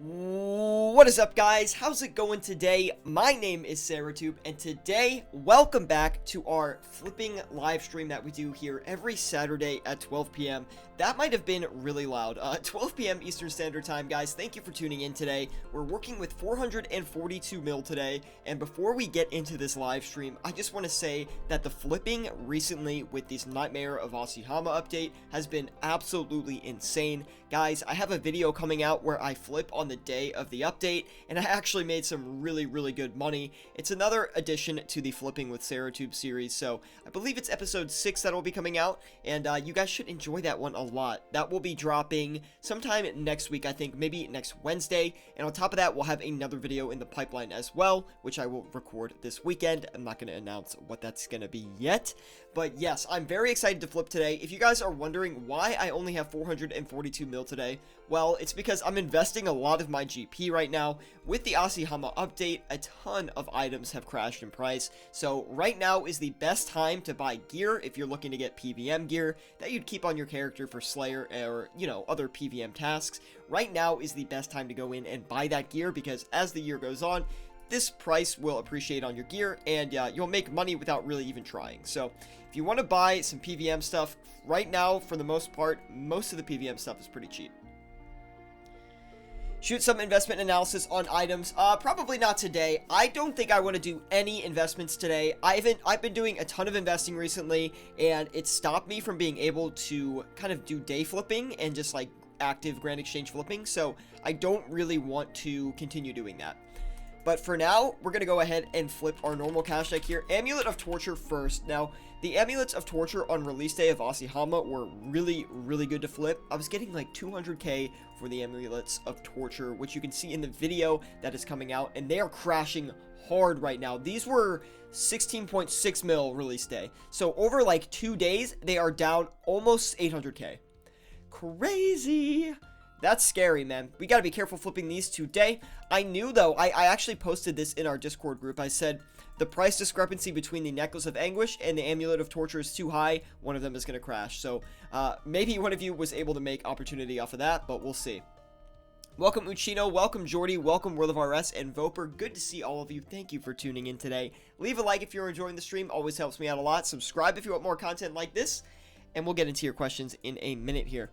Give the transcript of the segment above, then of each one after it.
What is up, guys? How's it going today? My name is Syratube, and today, welcome back to our flipping live stream that we do here every Saturday at 12 p.m. That might have been really loud. 12 p.m. Eastern Standard Time, guys. Thank you for tuning in today. We're working with 442 mil today, and before we get into this live stream, I just want to say that the flipping recently with this Nightmare of Asihama update has been absolutely insane. Guys, I have a video coming out where I flip on the day of the update, and I actually made some really good money. It's another addition to the Flipping with Syratube series, so I believe it's episode 6 that will be coming out, and you guys should enjoy that one a lot. That will be dropping sometime next week, I think, maybe next Wednesday, and on top of that, we'll have another video in the pipeline as well, which I will record this weekend. I'm not going to announce what that's going to be yet, but yes, I'm very excited to flip today. If you guys are wondering why I only have 442 mil today, well, it's because I'm investing a lot of my GP right now. With the Asihama update, a ton of items have crashed in price, so right now is the best time to buy gear if you're looking to get PVM gear that you'd keep on your character for Slayer or, you know, other PVM tasks. Right now is the best time to go in and buy that gear, because as the year goes on, this price will appreciate on your gear, and you'll make money without really even trying. So if you want to buy some PVM stuff, right now, for the most part, most of the PVM stuff is pretty cheap. Shoot some investment analysis on items. Probably not today. I don't think I want to do any investments today. I've been doing a ton of investing recently, and it stopped me from being able to kind of do day flipping and just like active Grand Exchange flipping. So I don't really want to continue doing that. But for now, we're going to go ahead and flip our normal cash deck here. Amulet of Torture first. Now, the Amulets of Torture on release day of Asihama were really good to flip. I was getting like 200k for the Amulets of Torture, which you can see in the video that is coming out, and they are crashing hard right now. These were 16.6 mil release day. So over like 2 days, they are down almost 800k. Crazy. That's scary, man. We gotta be careful flipping these today. I knew, though, I actually posted this in our Discord group. I said, the price discrepancy between the Necklace of Anguish and the Amulet of Torture is too high. One of them is gonna crash. So, maybe one of you was able to make opportunity off of that, but we'll see. Welcome, Uchino. Welcome, Jordy. Welcome, World of RS and Voper. Good to see all of you. Thank you for tuning in today. Leave a like if you're enjoying the stream. Always helps me out a lot. Subscribe if you want more content like this. And we'll get into your questions in a minute here.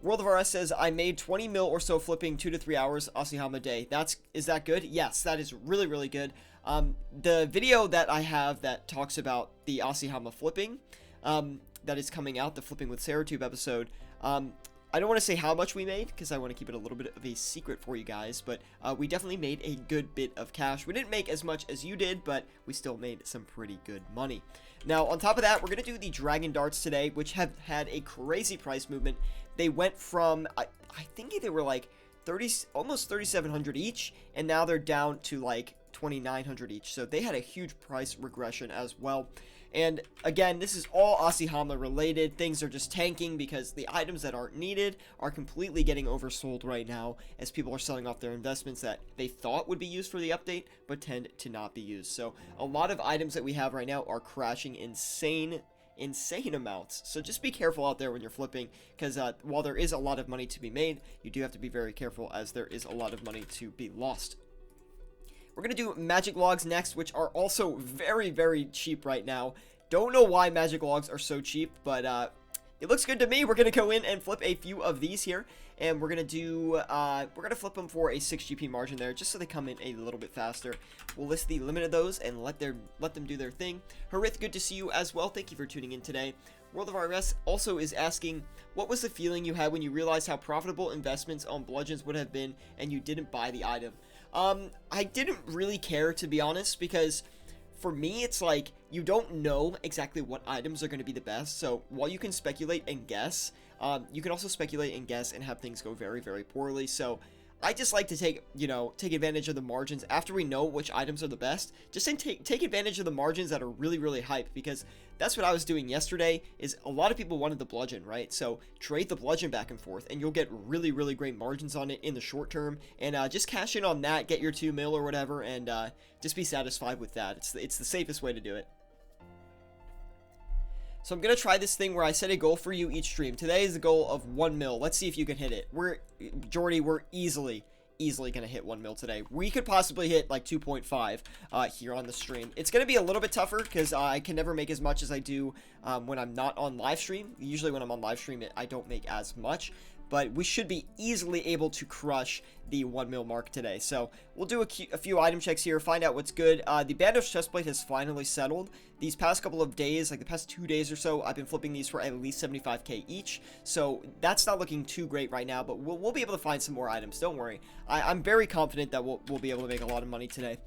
World of RS says, I made 20 mil or so flipping 2 to 3 hours Asihama day. Is that good? Yes, that is really good. The video that I have that talks about the Asihama flipping, that is coming out, the Flipping with Syratube episode, I don't want to say how much we made, because I want to keep it a little bit of a secret for you guys, but we definitely made a good bit of cash. We didn't make as much as you did, but we still made some pretty good money. Now, on top of that, we're going to do the Dragon Darts today, which have had a crazy price movement. They went from, I think they were like almost 3,700 each, and now they're down to like 2,900 each. So they had a huge price regression as well. And again, this is all Asihama related. Things are just tanking because the items that aren't needed are completely getting oversold right now, as people are selling off their investments that they thought would be used for the update, but tend to not be used. So a lot of items that we have right now are crashing insane amounts. So just be careful out there when you're flipping, because while there is a lot of money to be made, you do have to be very careful, as there is a lot of money to be lost. We're going to do magic logs next, which are also very cheap right now. Don't know why magic logs are so cheap, but it looks good to me. We're going to go in and flip a few of these here, and we're going to flip them for a 6 GP margin there, just so they come in a little bit faster. We'll list the limit of those and let them do their thing. Harith, good to see you as well. Thank you for tuning in today. World of RS also is asking, what was the feeling you had when you realized how profitable investments on bludgeons would have been and you didn't buy the item? I didn't really care, to be honest, because for me, it's like, you don't know exactly what items are going to be the best. So while you can speculate and guess, you can also speculate and guess and have things go very poorly. So I just like to take advantage of the margins after we know which items are the best. Just take advantage of the margins that are really hyped, because that's what I was doing yesterday. Is a lot of people wanted the bludgeon, right? So trade the bludgeon back and forth, and you'll get really great margins on it in the short term. And just cash in on that, get your 2 mil or whatever, and just be satisfied with that. It's the safest way to do it. So I'm going to try this thing where I set a goal for you each stream. Today is the goal of 1 mil. Let's see if you can hit it. Jordy, we're easily easily going to hit 1 mil today. We could possibly hit like 2.5 here on the stream. It's going to be a little bit tougher because I can never make as much as I do when I'm not on live stream. Usually when I'm on live stream, I don't make as much. But we should be easily able to crush the 1 mil mark today. So we'll do a few item checks here, find out what's good. The Bandos chestplate has finally settled. These past couple of days, like the past 2 days or so, I've been flipping these for at least 75k each. So that's not looking too great right now, but we'll be able to find some more items. Don't worry. I'm very confident that we'll be able to make a lot of money today.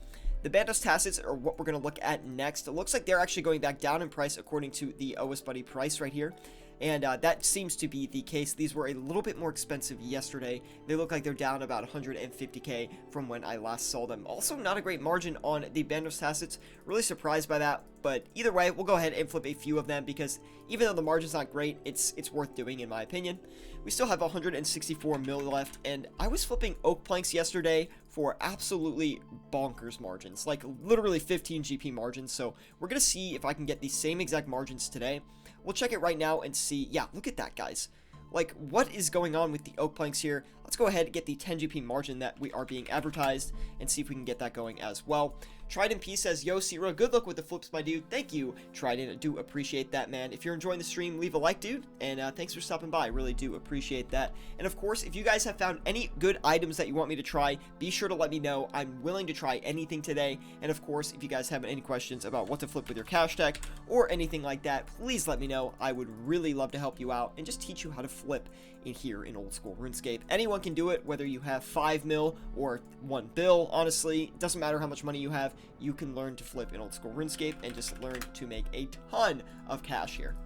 The Bandos Tacits are what we're going to look at next. It looks like they're actually going back down in price according to the OS Buddy price right here. And that seems to be the case. These were a little bit more expensive yesterday. They look like they're down about 150k from when I last saw them. Also, not a great margin on the Bandos Tacits. Really surprised by that. But either way, we'll go ahead and flip a few of them because even though the margin's not great, it's worth doing in my opinion. We still have 164 mil left, and I was flipping oak planks yesterday for absolutely bonkers margins, like literally 15 GP margins. So we're gonna see if I can get the same exact margins today. We'll check it right now and see. Yeah, look at that, guys. Like, what is going on with the oak planks here? Let's go ahead and get the 10 GP margin that we are being advertised and see if we can get that going as well. Trident P says, yo, Sierra, good luck with the flips, my dude. Thank you, Trident. I do appreciate that, man. If you're enjoying the stream, leave a like, dude. And thanks for stopping by. I really do appreciate that. And of course, if you guys have found any good items that you want me to try, be sure to let me know. I'm willing to try anything today. And of course, if you guys have any questions about what to flip with your cash deck or anything like that, please let me know. I would really love to help you out and just teach you how to flip in here in old school RuneScape. Anyone can do it, whether you have 5 mil or 1 bill. Honestly, it doesn't matter how much money you have. You can learn to flip in old school RuneScape and just learn to make a ton of cash here.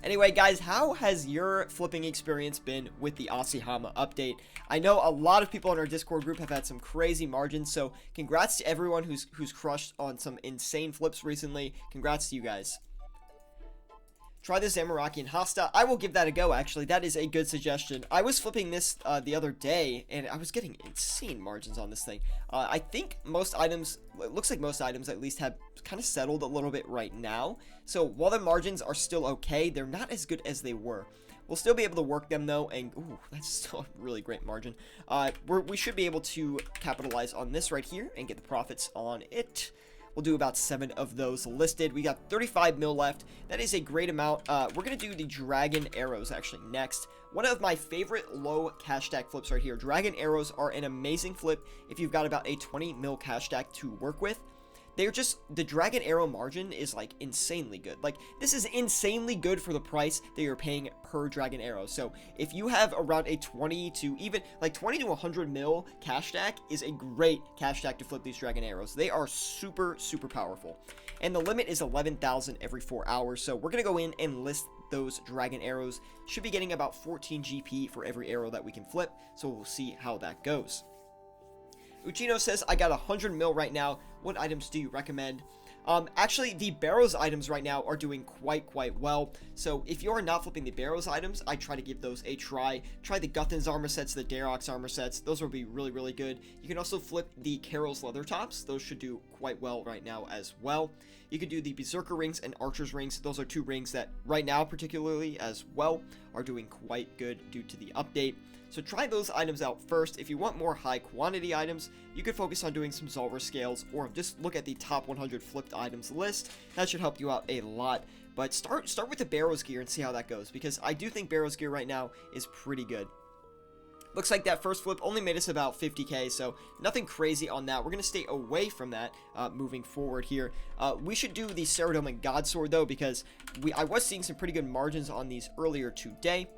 Anyway, guys, how has your flipping experience been with the Aussie Hama update? I know a lot of people in our Discord group have had some crazy margins, so congrats to everyone who's crushed on some insane flips recently. Congrats to you guys. Try the Zamaraki and Hasta. I will give that a go, actually. That is a good suggestion. I was flipping this the other day, and I was getting insane margins on this thing. I think most items, it looks like most items at least have kind of settled a little bit right now. So while the margins are still okay, they're not as good as they were. We'll still be able to work them, though, and ooh, that's still a really great margin. We should be able to capitalize on this right here and get the profits on it. We'll do about 7 of those listed. We got 35 mil left. That is a great amount. We're going to do the Dragon Arrows actually next. One of my favorite low cash stack flips right here. Dragon Arrows are an amazing flip if you've got about a 20 mil cash stack to work with. They're just, the Dragon Arrow margin is like insanely good. Like, this is insanely good for the price that you're paying per Dragon Arrow. So if you have around a 20 to even like 20 to 100 mil cash stack is a great cash stack to flip these Dragon Arrows. They are super, super powerful. And the limit is 11,000 every 4 hours. So we're going to go in and list those Dragon Arrows. Should be getting about 14 GP for every arrow that we can flip. So we'll see how that goes. Uchino says, I got 100 mil right now. What items do you recommend? Actually, the Barrows items right now are doing quite well. So if you're not flipping the Barrows items, I try to give those a try. Try the Guthan's armor sets, the Darok's armor sets. Those will be really good. You can also flip the Carol's leather tops. Those should do quite well right now as well. You could do the Berserker rings and Archer's rings. Those are 2 rings that right now particularly as well are doing quite good due to the update. So try those items out first. If you want more high quantity items, you could focus on doing some Zolver scales or just look at the top 100 flipped items list. That should help you out a lot. But start with the Barrows gear and see how that goes, because I do think Barrows gear right now is pretty good. Looks like that first flip only made us about 50k, so nothing crazy on that. We're going to stay away from that moving forward here. We should do the Syratube and Godsword, though, because I was seeing some pretty good margins on these earlier today.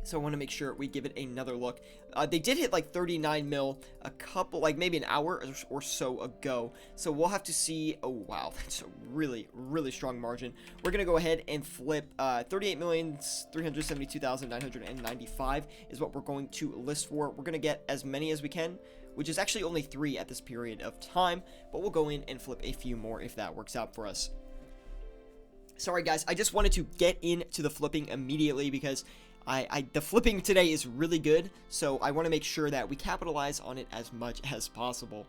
So I want to make sure we give it another look. They did hit like 39 mil a couple, like maybe an hour or so ago. So we'll have to see. Oh, wow. That's a really strong margin. We're going to go ahead and flip 38,372,995 is what we're going to list for. We're going to get as many as we can, which is actually only 3 at this period of time. But we'll go in and flip a few more if that works out for us. Sorry, guys. I just wanted to get into the flipping immediately because the flipping today is really good, so I want to make sure that we capitalize on it as much as possible.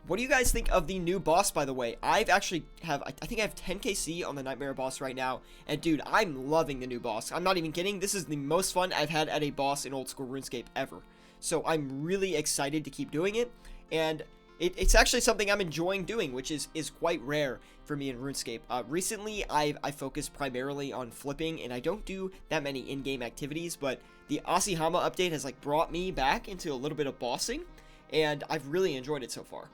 What do you guys think of the new boss, by the way? I think I have 10kc on the Nightmare boss right now, and dude, I'm loving the new boss. I'm not even kidding. This is the most fun I've had at a boss in old school RuneScape ever. So I'm really excited to keep doing it, and it's actually something I'm enjoying doing, which is quite rare for me in RuneScape. Recently, I focus primarily on flipping, and I don't do that many in-game activities, but the Asihama update has like brought me back into a little bit of bossing, and I've really enjoyed it so far.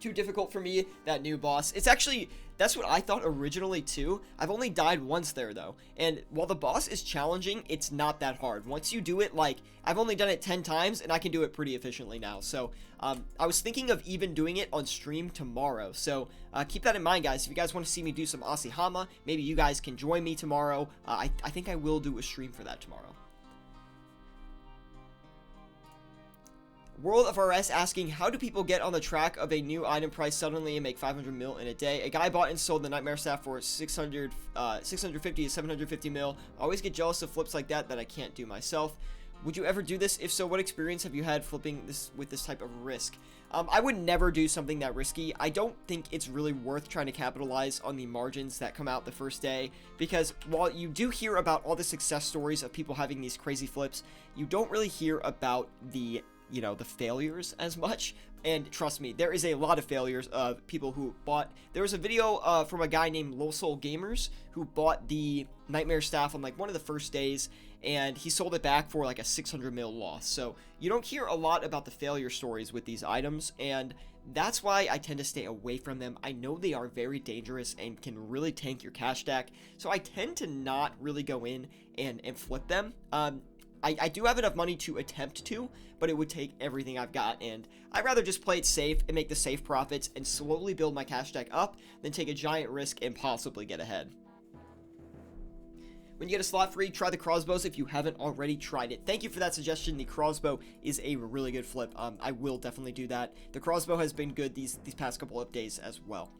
Too difficult for me, that new boss. It's actually, that's what I thought originally too. I've only died once there though, and while the boss is challenging, it's not that hard. Once you do it, like, I've only done it 10 times, and I can do it pretty efficiently now. So, I was thinking of even doing it on stream tomorrow. So, keep that in mind, guys. If you guys want to see me do some Asihama, maybe you guys can join me tomorrow. I think I will do a stream for that tomorrow. World of RS asking, how do people get on the track of a new item price suddenly and make 500 mil in a day? A guy bought and sold the Nightmare Staff for 650 to 750 mil. I always get jealous of flips like that I can't do myself. Would you ever do this? If so, what experience have you had flipping this with this type of risk? I would never do something that risky. I don't think it's really worth trying to capitalize on the margins that come out the first day, because while you do hear about all the success stories of people having these crazy flips, you don't really hear about the failures as much. And trust me, there is a lot of failures of people who bought. There was a video from a guy named Low Soul Gamers who bought the Nightmare Staff on like one of the first days, and he sold it back for like a 600 mil loss. So you don't hear a lot about the failure stories with these items, and that's why I tend to stay away from them. I know they are very dangerous and can really tank your cash stack, so I tend to not really go in and flip them. I do have enough money to attempt to, but it would take everything I've got, and I'd rather just play it safe and make the safe profits and slowly build my cash stack up than take a giant risk and possibly get ahead. When you get a slot free, try the crossbows if you haven't already tried it. Thank you for that suggestion. The crossbow is a really good flip. I will definitely do that. The crossbow has been good these past couple of days as well.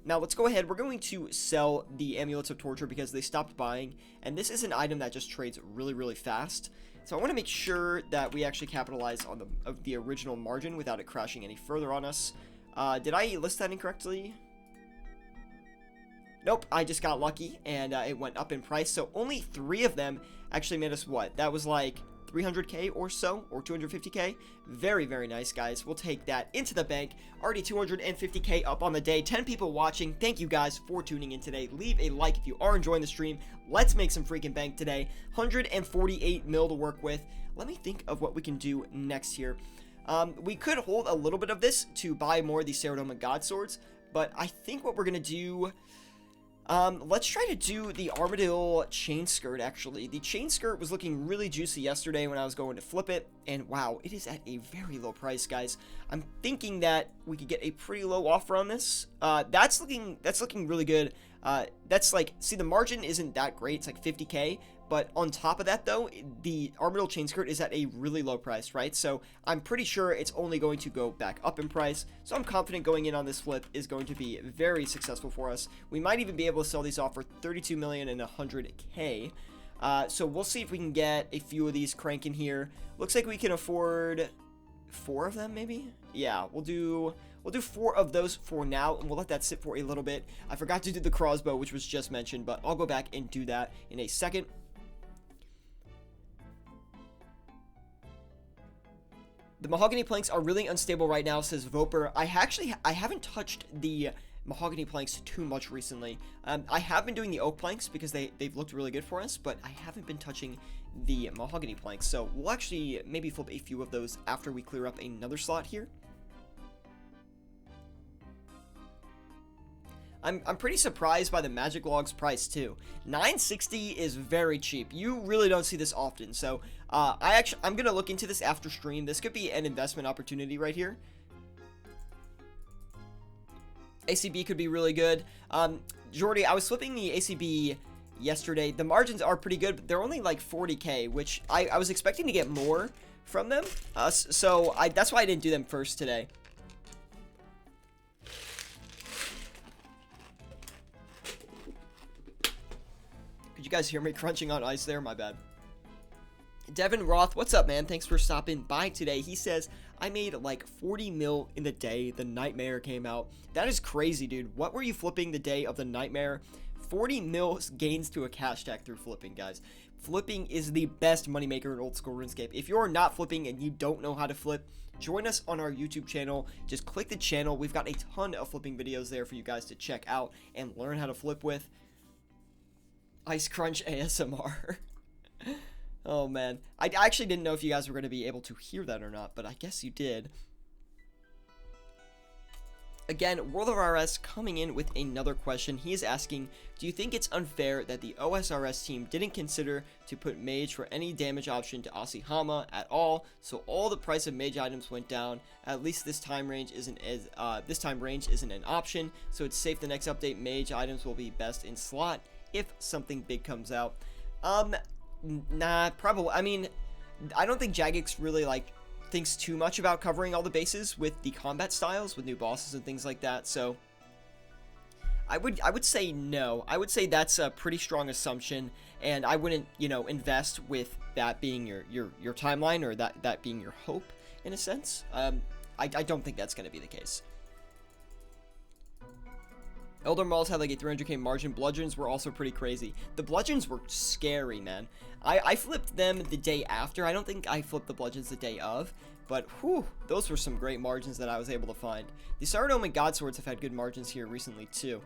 Now, let's go ahead. We're going to sell the Amulets of Torture because they stopped buying, and this is an item that just trades really, really fast. So I want to make sure that we actually capitalize on the original margin without it crashing any further on us. Did I list that incorrectly? Nope, I just got lucky, and it went up in price. So only 3 of them actually made us what? That was like 300k or so, or 250k. Very, very nice, guys. We'll take that into the bank. Already 250k up on the day. 10 people watching. Thank you guys for tuning in today. Leave a like if you are enjoying the stream. Let's make some freaking bank today. 148 mil to work with. Let me think of what we can do next here. We could hold a little bit of this to buy more of these Syratube God Swords, but I think what we're going to do... let's try to do the Armadillo chain skirt, actually. The chain skirt was looking really juicy yesterday when I was going to flip it, and wow, it is at a very low price, guys. I'm thinking that we could get a pretty low offer on this. That's looking really good. That's like, see, the margin isn't that great. It's like 50k, but on top of that, though, the Armadillo chain skirt is at a really low price, right? So I'm pretty sure it's only going to go back up in price. So I'm confident going in on this flip is going to be very successful for us. We might even be able to sell these off for 32 million and 100k. So we'll see if we can get a few of these cranking here. Looks like we can afford 4 of them, maybe? Yeah, we'll do 4 of those for now, and we'll let that sit for a little bit. I forgot to do the crossbow, which was just mentioned, but I'll go back and do that in a second. The mahogany planks are really unstable right now, says Voper. I haven't touched the mahogany planks too much recently. I have been doing the oak planks because they've looked really good for us, but I haven't been touching the mahogany planks. So we'll actually maybe flip a few of those after we clear up another slot here. I'm pretty surprised by the magic logs price too. 960 is very cheap. You really don't see this often. So I'm gonna look into this after stream. This could be an investment opportunity right here. ACB could be really good. Jordy, I was flipping the ACB yesterday. The margins are pretty good, but they're only like 40k, which I was expecting to get more from them. So that's why I didn't do them first today. Could you guys hear me crunching on ice there? My bad. Devin Roth, what's up, man? Thanks for stopping by today. He says, I made like 40 mil in the day the Nightmare came out. That is crazy, dude. What were you flipping the day of the Nightmare? 40 mil gains to a cash stack through flipping, guys. Flipping is the best moneymaker in old school RuneScape. If you're not flipping and you don't know how to flip, join us on our YouTube channel. Just click the channel. We've got a ton of flipping videos there for you guys to check out and learn how to flip with. Ice Crunch ASMR. Oh man, I actually didn't know if you guys were going to be able to hear that or not, but I guess you did. Again, World of RS coming in with another question. He is asking, do you think it's unfair that the OSRS team didn't consider to put mage for any damage option to Asihama at all, so all the price of mage items went down? At least this time range isn't an option, so it's safe the next update mage items will be best in slot if something big comes out. Nah, probably. I mean, I don't think Jagex really thinks too much about covering all the bases with the combat styles with new bosses and things like that. So I would say no. I would say that's a pretty strong assumption, and I wouldn't, invest with that being your timeline, or that being your hope in a sense. I don't think that's going to be the case. Elder Malls had like a 300k margin. Bludgeons were also pretty crazy. The Bludgeons were scary, man. I flipped them the day after. I don't think I flipped the Bludgeons the day of, but whew, those were some great margins that I was able to find. The Syratube and God Swords have had good margins here recently too.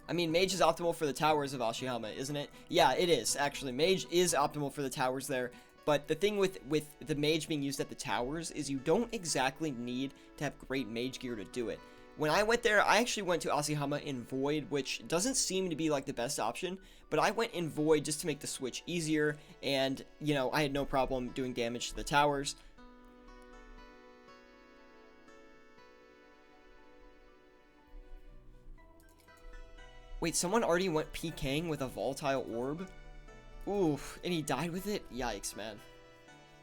I mean, Mage is optimal for the towers of Asihama, isn't it? Yeah, it is, actually. Mage is optimal for the towers there. But the thing with the mage being used at the towers is you don't exactly need to have great mage gear to do it. When I went there, I actually went to Asihama in Void, which doesn't seem to be like the best option, but I went in Void just to make the switch easier, and, I had no problem doing damage to the towers. Wait, someone already went PKing with a volatile orb? Oof, and he died with it? Yikes, man.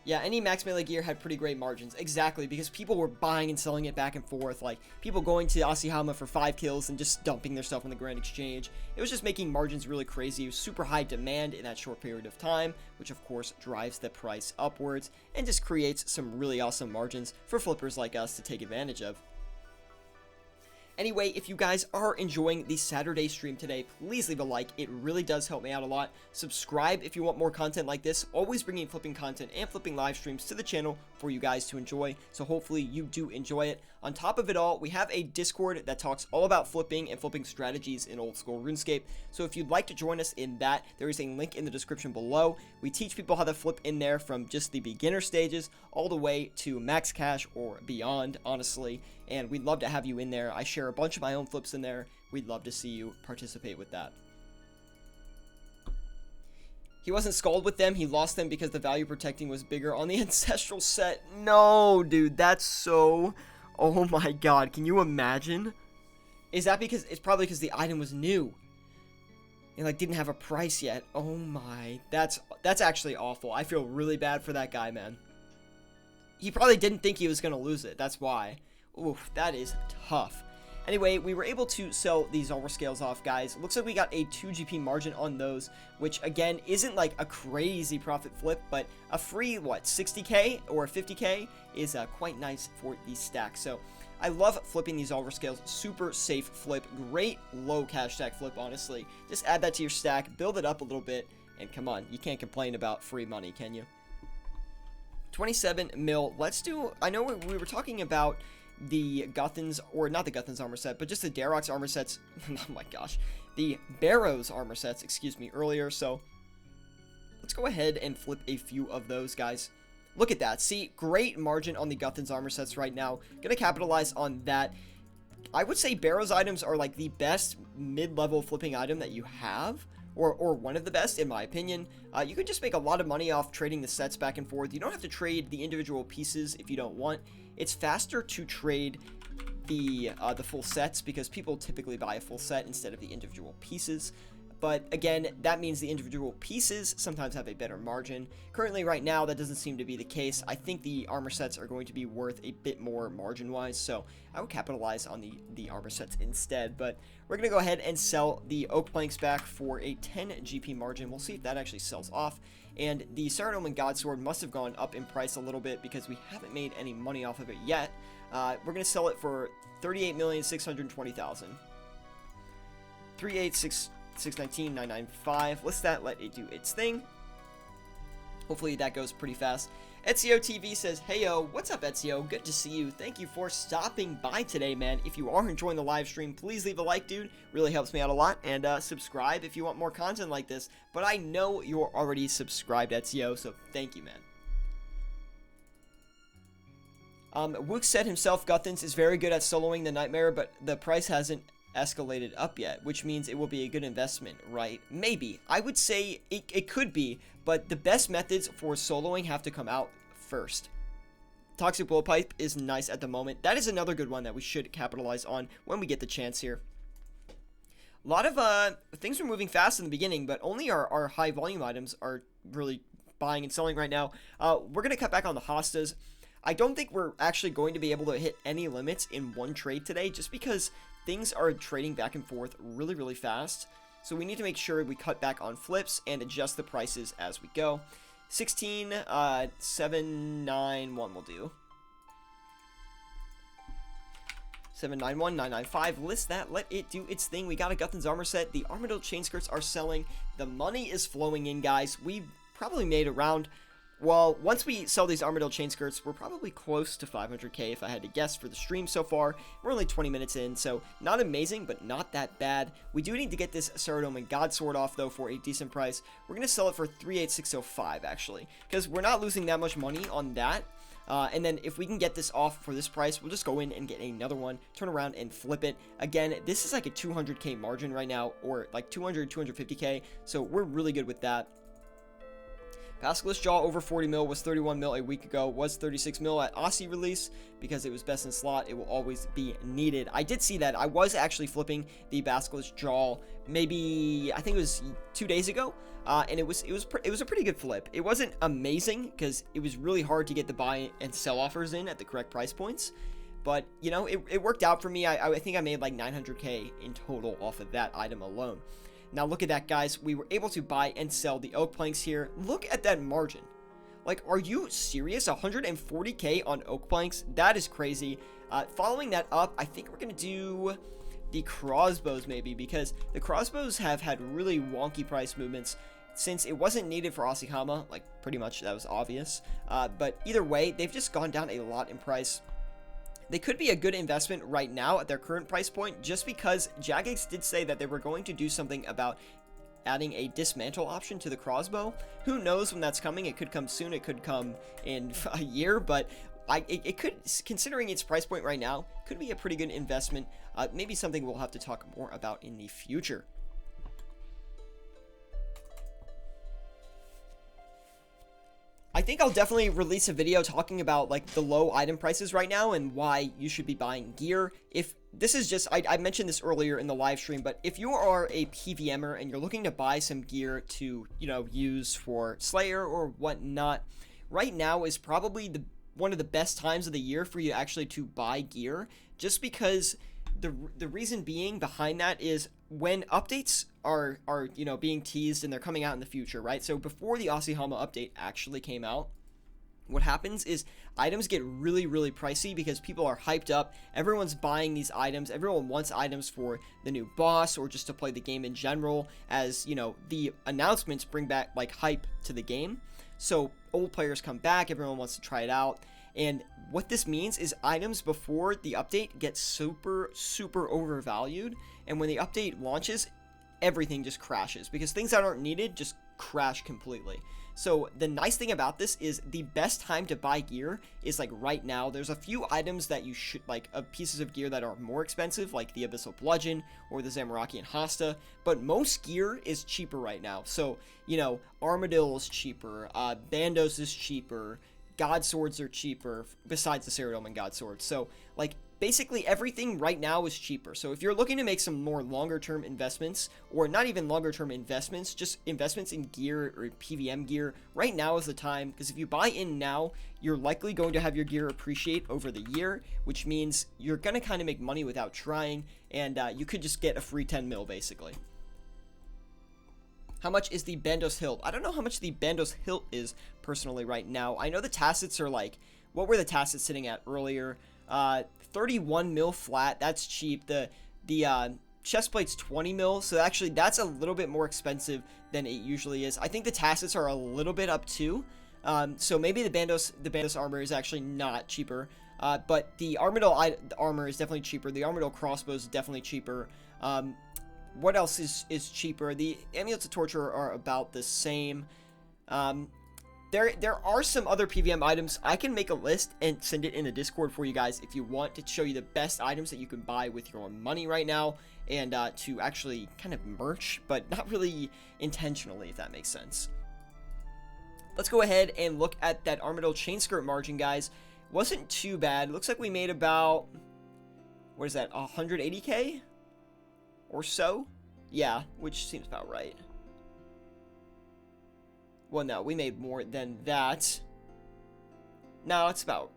Yeah, any max melee gear had pretty great margins. Exactly, because people were buying and selling it back and forth. Like, people going to Asihama for 5 kills and just dumping their stuff on the Grand Exchange. It was just making margins really crazy. It was super high demand in that short period of time, which of course drives the price upwards and just creates some really awesome margins for flippers like us to take advantage of. Anyway, if you guys are enjoying the Saturday stream today, please leave a like. It really does help me out a lot. Subscribe if you want more content like this. Always bringing flipping content and flipping live streams to the channel for you guys to enjoy. So hopefully you do enjoy it. On top of it all, we have a Discord that talks all about flipping and flipping strategies in old school RuneScape. So if you'd like to join us in that, there is a link in the description below. We teach people how to flip in there from just the beginner stages all the way to max cash or beyond, honestly. And we'd love to have you in there. I share a bunch of my own flips in there. We'd love to see you participate with that. He wasn't skulled with them. He lost them because the value protecting was bigger on the ancestral set. No, dude, that's so... Oh my god, can you imagine? Is that because... It's probably because the item was new. And, didn't have a price yet. Oh my... That's actually awful. I feel really bad for that guy, man. He probably didn't think he was going to lose it. That's why. Oof, that is tough. Anyway, we were able to sell these Zulrah scales off, guys. Looks like we got a 2 GP margin on those, which, again, isn't like a crazy profit flip, but a free, 60k or 50k is quite nice for these stacks. So, I love flipping these Zulrah scales. Super safe flip. Great low cash stack flip, honestly. Just add that to your stack, build it up a little bit, and come on, you can't complain about free money, can you? 27 mil. Let's do... I know we were talking about the Guthans, or not the Guthans armor set, but just the Darrock's armor sets. Oh my gosh. The Barrows armor sets, excuse me, earlier. So let's go ahead and flip a few of those, guys. Look at that. See, great margin on the Guthans armor sets right now. Gonna capitalize on that. I would say Barrows items are like the best mid-level flipping item that you have. Or one of the best, in my opinion. You could just make a lot of money off trading the sets back and forth. You don't have to trade the individual pieces if you don't want. It's faster to trade the full sets because people typically buy a full set instead of the individual pieces. But again, that means the individual pieces sometimes have a better margin. Currently, right now, that doesn't seem to be the case. I think the armor sets are going to be worth a bit more margin-wise, so I would capitalize on the armor sets instead. But we're going to go ahead and sell the oak planks back for a 10 GP margin. We'll see if that actually sells off. And the Syratube and God Sword must have gone up in price a little bit because we haven't made any money off of it yet. We're going to sell it for 38,620,000. 386... 619, 995. List that, let it do its thing. Hopefully that goes pretty fast. Ezio TV says, "Heyo, what's up, Ezio? Good to see you. Thank you for stopping by today, man. If you are enjoying the live stream, please leave a like, dude. Really helps me out a lot. And subscribe if you want more content like this. But I know you're already subscribed, Ezio, so thank you, man." Wook said himself, Guthins is very good at soloing the Nightmare, but the price hasn't escalated up yet, which means it will be a good investment, right? Maybe. I would say it could be, but the best methods for soloing have to come out first. Toxic Blowpipe is nice at the moment. That is another good one that we should capitalize on when we get the chance here. A lot of things were moving fast in the beginning, but only our high volume items are really buying and selling right now. We're going to cut back on the hostas. I don't think we're actually going to be able to hit any limits in one trade today, just because things are trading back and forth really, really fast. So we need to make sure we cut back on flips and adjust the prices as we go. 16, 791 will do. 791, 995. List that. Let it do its thing. We got a Guthins armor set. The Armadillo chain skirts are selling. The money is flowing in, guys. We probably made around... Well, once we sell these Armadillo chain skirts, we're probably close to 500k if I had to guess for the stream so far. We're only 20 minutes in, so not amazing, but not that bad. We do need to get this Syratube and God Sword off, though, for a decent price. We're going to sell it for 38605, actually, because we're not losing that much money on that. And then if we can get this off for this price, we'll just go in and get another one, turn around and flip it. Again, this is like a 200k margin right now, or like 200, 250k, so we're really good with that. Basilisk Jaw over 40 mil was 31 mil a week ago, was 36 mil at Aussie release because it was best in slot. It will always be needed. I did see that. I was actually flipping the Basilisk Jaw maybe, I think it was 2 days ago, and it was a pretty good flip. It wasn't amazing because it was really hard to get the buy and sell offers in at the correct price points. But, you know, it worked out for me. I think I made like 900k in total off of that item alone. Now look at that, guys. We were able to buy and sell the oak planks here. Look at that margin. Like, are you serious? 140k on oak planks? That is crazy. Following that up, I think we're going to do the crossbows maybe, because the crossbows have had really wonky price movements since it wasn't needed for Asihama. Like, pretty much that was obvious. But either way, they've just gone down a lot in price. They could be a good investment right now at their current price point, just because Jagex did say that they were going to do something about adding a dismantle option to the crossbow. Who knows when that's coming? It could come soon. It could come in a year, but it could, considering its price point right now, could be a pretty good investment. Maybe something we'll have to talk more about in the future. I think I'll definitely release a video talking about like the low item prices right now and why you should be buying gear. If this is just, I mentioned this earlier in the live stream, but if you are a PVMer and you're looking to buy some gear to, you know, use for Slayer or whatnot, right now is probably one of the best times of the year for you actually to buy gear, just because the reason being behind that is when updates are you know, being teased and they're coming out in the future, right? So before the Asihama update actually came out, what happens is items get really, really pricey because people are hyped up. Everyone's buying these items. Everyone wants items for the new boss or just to play the game in general, as, you know, the announcements bring back like hype to the game. So old players come back. Everyone wants to try it out. And what this means is items before the update get super, super overvalued. And when the update launches, everything just crashes because things that aren't needed just crash completely. So the nice thing about this is the best time to buy gear is like right now. There's a few items that you should like, pieces of gear that are more expensive, like the Abyssal Bludgeon or the Zamorakian Hasta, but most gear is cheaper right now. So, you know, Armadillo is cheaper, Bandos is cheaper, God Swords are cheaper, besides the Syratube and God Swords. So, like, basically everything right now is cheaper. So if you're looking to make some more longer term investments, or not even longer term investments, just investments in gear or PVM gear, right now is the time, because if you buy in now, you're likely going to have your gear appreciate over the year, which means you're going to kind of make money without trying, and you could just get a free 10 mil basically. How much is the Bandos hilt? I don't know how much the Bandos hilt is personally right now. I know the tassets are like, what were the tassets sitting at earlier? 31 mil flat. That's cheap. The chest plate's 20 mil, so actually that's a little bit more expensive than it usually is. I think the tassets are a little bit up too. So maybe the Bandos armor is actually not cheaper. But the Armadillo armor is definitely cheaper. The Armadillo crossbow is definitely cheaper. What else is cheaper? The Amulets of Torture are about the same. There are some other PVM items. I can make a list and send it in the Discord for you guys if you want to show you the best items that you can buy with your money right now, and to actually kind of merch, but not really intentionally, if that makes sense. Let's go ahead and look at that Armadillo chain skirt margin, guys. Wasn't too bad. Looks like we made about, what is that, 180k or so? Yeah, which seems about right. Well, no, we made more than that. No, it's about,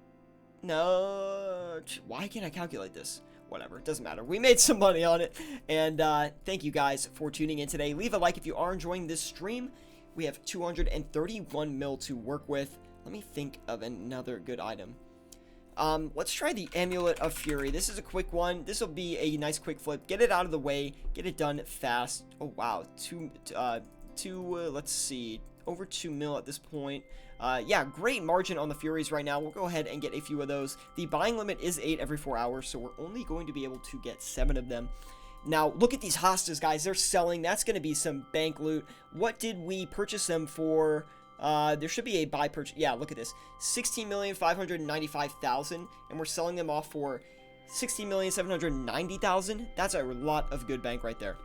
no, why can't I calculate this? Whatever, it doesn't matter. We made some money on it, and thank you guys for tuning in today. Leave a like if you are enjoying this stream. We have 231 mil to work with. Let me think of another good item. Let's try the Amulet of Fury. This is a quick one. This will be a nice quick flip. Get it out of the way. Get it done fast. Oh, wow. Let's see. Over 2 mil at this point. Yeah, great margin on the Furies right now. We'll go ahead and get a few of those. The buying limit is 8 every 4 hours, so we're only going to be able to get 7 of them. Now, look at these hostas, guys. They're selling. That's going to be some bank loot. What did we purchase them for? There should be a buy purchase. Yeah, look at this. 16,595,000, and we're selling them off for 16,790,000. That's a lot of good bank right there.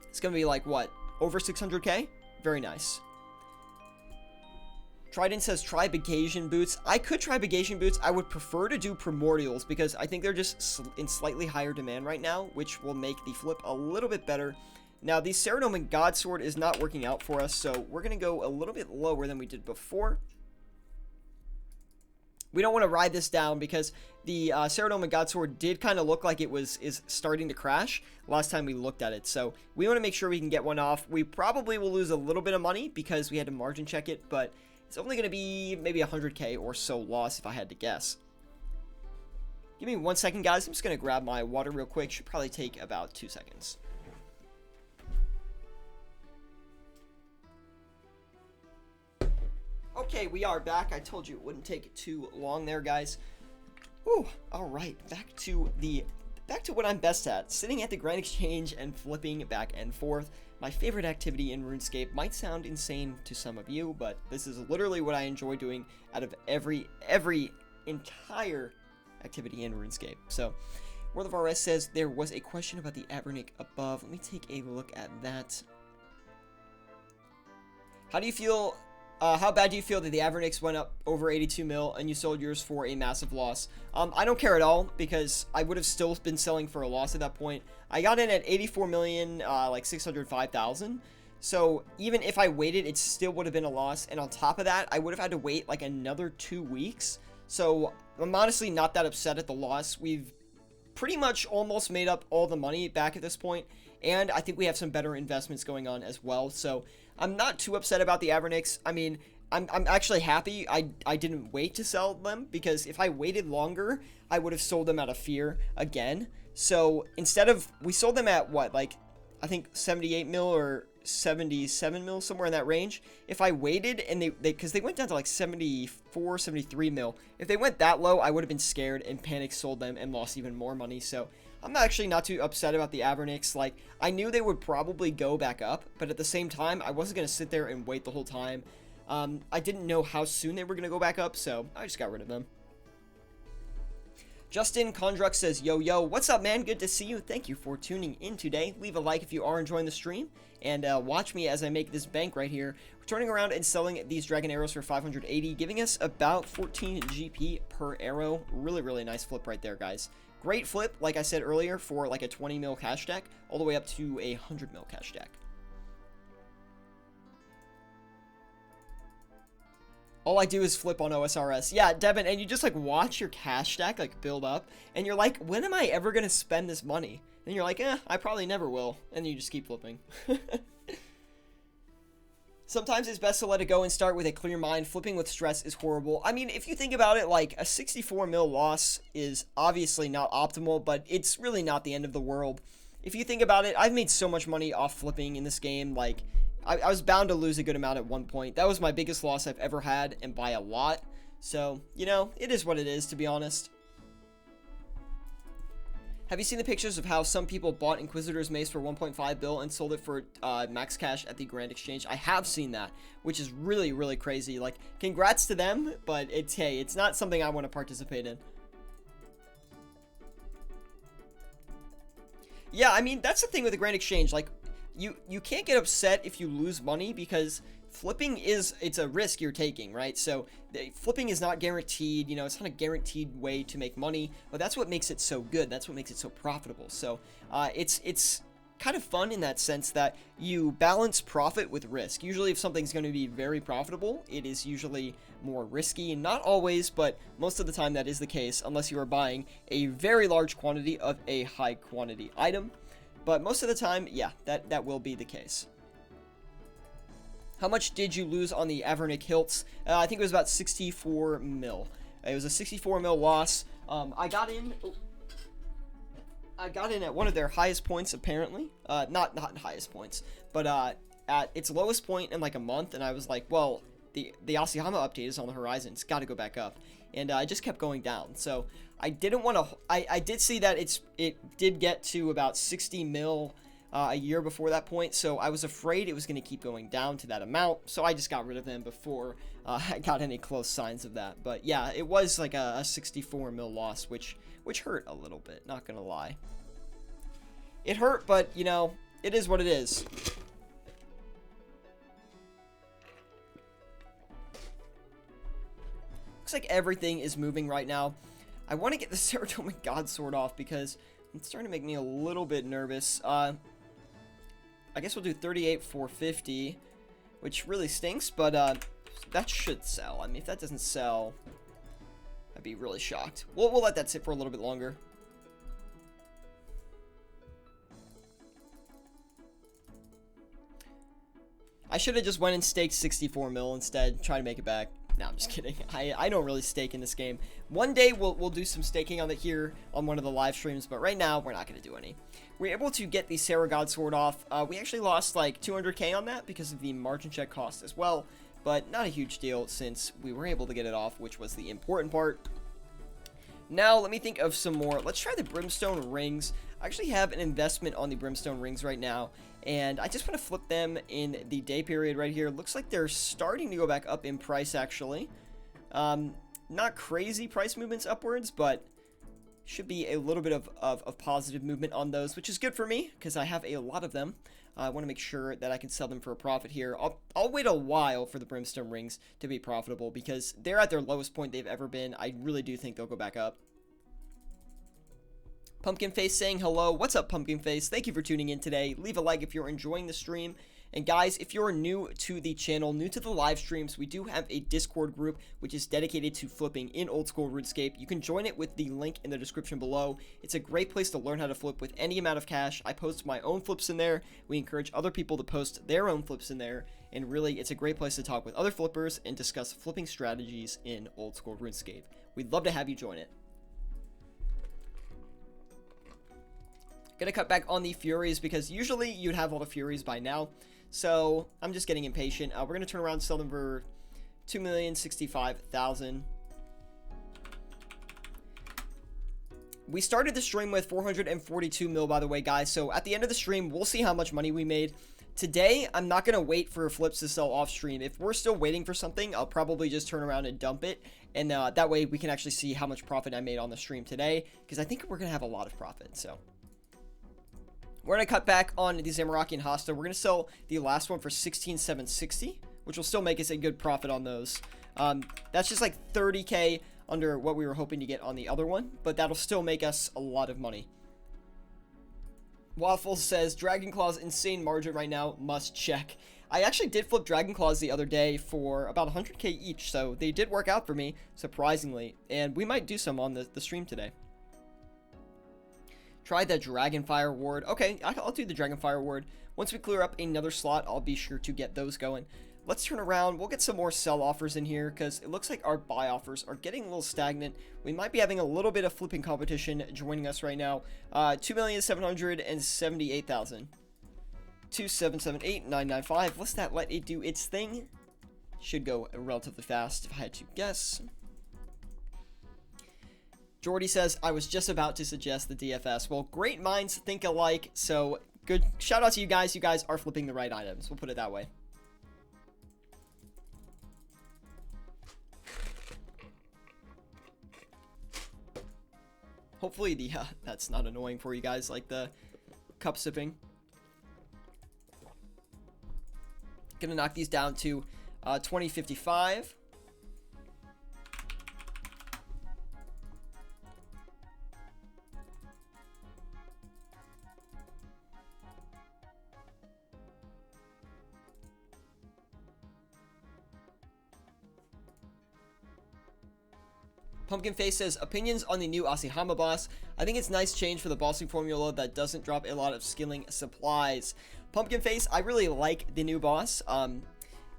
It's going to be like, what? Over 600k? Very nice. Trident says try Bagasian boots. I could try Bagasian boots. I would prefer to do Primordials because I think they're just in slightly higher demand right now, which will make the flip a little bit better. Now, the Syratube Godsword is not working out for us, so we're going to go a little bit lower than we did before. We don't want to ride this down because the Syratube Godsword did kind of look like it is starting to crash last time we looked at it. So we want to make sure we can get one off. We probably will lose a little bit of money because we had to margin check it, but it's only going to be maybe 100k or so loss if I had to guess. Give me 1 second, guys. I'm just going to grab my water real quick. Should probably take about 2 seconds. Okay, we are back. I told you it wouldn't take too long there, guys. Whew. All right, back to what I'm best at, sitting at the Grand Exchange and flipping back and forth. My favorite activity in RuneScape. Might sound insane to some of you, but this is literally what I enjoy doing out of every entire activity in RuneScape. So, World of RS says there was a question about the Avernick above. Let me take a look at that. How do you feel? How bad do you feel that the Avernicks went up over 82 mil and you sold yours for a massive loss? I don't care at all because I would have still been selling for a loss at that point. I got in at 84 million, like 605,000. So even if I waited, it still would have been a loss. And on top of that, I would have had to wait like another 2 weeks. So I'm honestly not that upset at the loss. We've pretty much almost made up all the money back at this point. And I think we have some better investments going on as well. So I'm not too upset about the Avernicks. I mean, I'm actually happy I didn't wait to sell them, because if I waited longer, I would have sold them out of fear again. So instead of, we sold them at what, like, I think 78 mil or 77 mil, somewhere in that range. If I waited and because they went down to like 74, 73 mil. If they went that low, I would have been scared and panic sold them and lost even more money. So I'm actually not too upset about the Avernicks. Like, I knew they would probably go back up, but at the same time, I wasn't going to sit there and wait the whole time. I didn't know how soon they were going to go back up, so I just got rid of them. Justin Kondruk says, yo, what's up, man? Good to see you. Thank you for tuning in today. Leave a like if you are enjoying the stream, and watch me as I make this bank right here. We're turning around and selling these dragon arrows for 580, giving us about 14 GP per arrow. Really, really nice flip right there, guys. Great flip, like I said earlier, for like a 20 mil cash stack, all the way up to a 100 mil cash stack. All I do is flip on OSRS. Yeah, Devin, and you just like watch your cash stack like build up, and you're like, when am I ever gonna spend this money? And you're like, I probably never will. And you just keep flipping. Sometimes it's best to let it go and start with a clear mind. Flipping with stress is horrible. I mean, if you think about it, like a 64 mil loss is obviously not optimal, but it's really not the end of the world. if you think about it, I've made so much money off flipping in this game. Like, I was bound to lose a good amount at one point. That was my biggest loss I've ever had, and by a lot. So, you know, it is what it is, to be honest. Have you seen the pictures of how some people bought Inquisitor's Mace for 1.5 bill and sold it for max cash at the Grand Exchange? I have seen that, which is really, really crazy. Like, congrats to them, but it's, hey, it's not something I want to participate in. Yeah, I mean, that's the thing with the Grand Exchange. Like, you can't get upset if you lose money, because flipping it's a risk you're taking, right? So flipping is not guaranteed, you know, it's not a guaranteed way to make money, but that's what makes it so good. That's what makes it so profitable. So it's kind of fun in that sense that you balance profit with risk. Usually if something's going to be very profitable, it is usually more risky. Not always, but most of the time that is the case, unless you are buying a very large quantity of a high quantity item. But most of the time, yeah, that will be the case. How much did you lose on the Avernic Hilts? I think it was about 64 mil. It was a 64 mil loss. I got in at one of their highest points, apparently. Not highest points, but at its lowest point in like a month, and I was like, well, the Asahama update is on the horizon. It's got to go back up, and I just kept going down. So I didn't want to. I did see that it did get to about 60 mil. A year before that point, so I was afraid it was going to keep going down to that amount, so I just got rid of them before I got any close signs of that. But yeah, it was like a 64 mil loss, which hurt a little bit, not gonna lie. It hurt, but you know, it is what it is. Looks like everything is moving right now. I want to get the Syratube God Sword off because it's starting to make me a little bit nervous. I guess we'll do 38,450, which really stinks, but that should sell. I mean, if that doesn't sell, I'd be really shocked. We'll let that sit for a little bit longer. I should have just went and staked 64 mil instead, try to make it back. No, I'm just kidding. I don't really stake in this game. One day we'll do some staking on it here on one of the live streams, but right now we're not going to do any. We're able to get the Sarah God Sword off. We actually lost like 200k on that because of the margin check cost as well, but not a huge deal since we were able to get it off, which was the important part. Now let me think of some more. Let's try the Brimstone Rings. I actually have an investment on the Brimstone Rings right now, and I just want to flip them in the day period right here. Looks like they're starting to go back up in price, actually. Not crazy price movements upwards, but should be a little bit of positive movement on those, which is good for me because I have a lot of them. I want to make sure that I can sell them for a profit here. I'll wait a while for the Brimstone Rings to be profitable because they're at their lowest point they've ever been. I really do think they'll go back up. Pumpkin Face saying hello. What's up, Pumpkin Face? Thank you for tuning in today. Leave a like if you're enjoying the stream. And guys, if you're new to the channel, new to the live streams, we do have a Discord group which is dedicated to flipping in old school RuneScape. You can join it with the link in the description below. It's a great place to learn how to flip with any amount of cash. I post my own flips in there. We encourage other people to post their own flips in there. And really, it's a great place to talk with other flippers and discuss flipping strategies in old school RuneScape. We'd love to have you join it. Gonna cut back on the Furies because usually you'd have all the Furies by now. So I'm just getting impatient. We're gonna turn around and sell them for 2,065,000. We started the stream with 442 mil, by the way, guys. So at the end of the stream, we'll see how much money we made. Today, I'm not gonna wait for flips to sell off stream. If we're still waiting for something, I'll probably just turn around and dump it. And that way we can actually see how much profit I made on the stream today, because I think we're gonna have a lot of profit, so. We're going to cut back on the Zamaraki and Hosta. We're going to sell the last one for 16,760, which will still make us a good profit on those. That's just like 30k under what we were hoping to get on the other one, but that'll still make us a lot of money. Waffles says, Dragon Claw's insane margin right now, must check. I actually did flip Dragon Claws the other day for about 100k each, so they did work out for me, surprisingly, and we might do some on the stream today. Try the Dragonfire Ward. Okay, I'll do the Dragonfire Ward. Once we clear up another slot, I'll be sure to get those going. let's turn around. We'll get some more sell offers in here because it looks like our buy offers are getting a little stagnant. We might be having a little bit of flipping competition joining us right now. 2,778,000. 2778995. Let's not let it do its thing. Should go relatively fast if I had to guess. Jordy says, I was just about to suggest the DFS. Well, great minds think alike, so good. Shout out to you guys. You guys are flipping the right items. We'll put it that way. Hopefully that's not annoying for you guys, like the cup sipping. Gonna knock these down to 2055. Pumpkin Face says, opinions on the new Asihama boss. I think it's nice change for the bossing formula that doesn't drop a lot of skilling supplies. Pumpkin Face, I really like the new boss.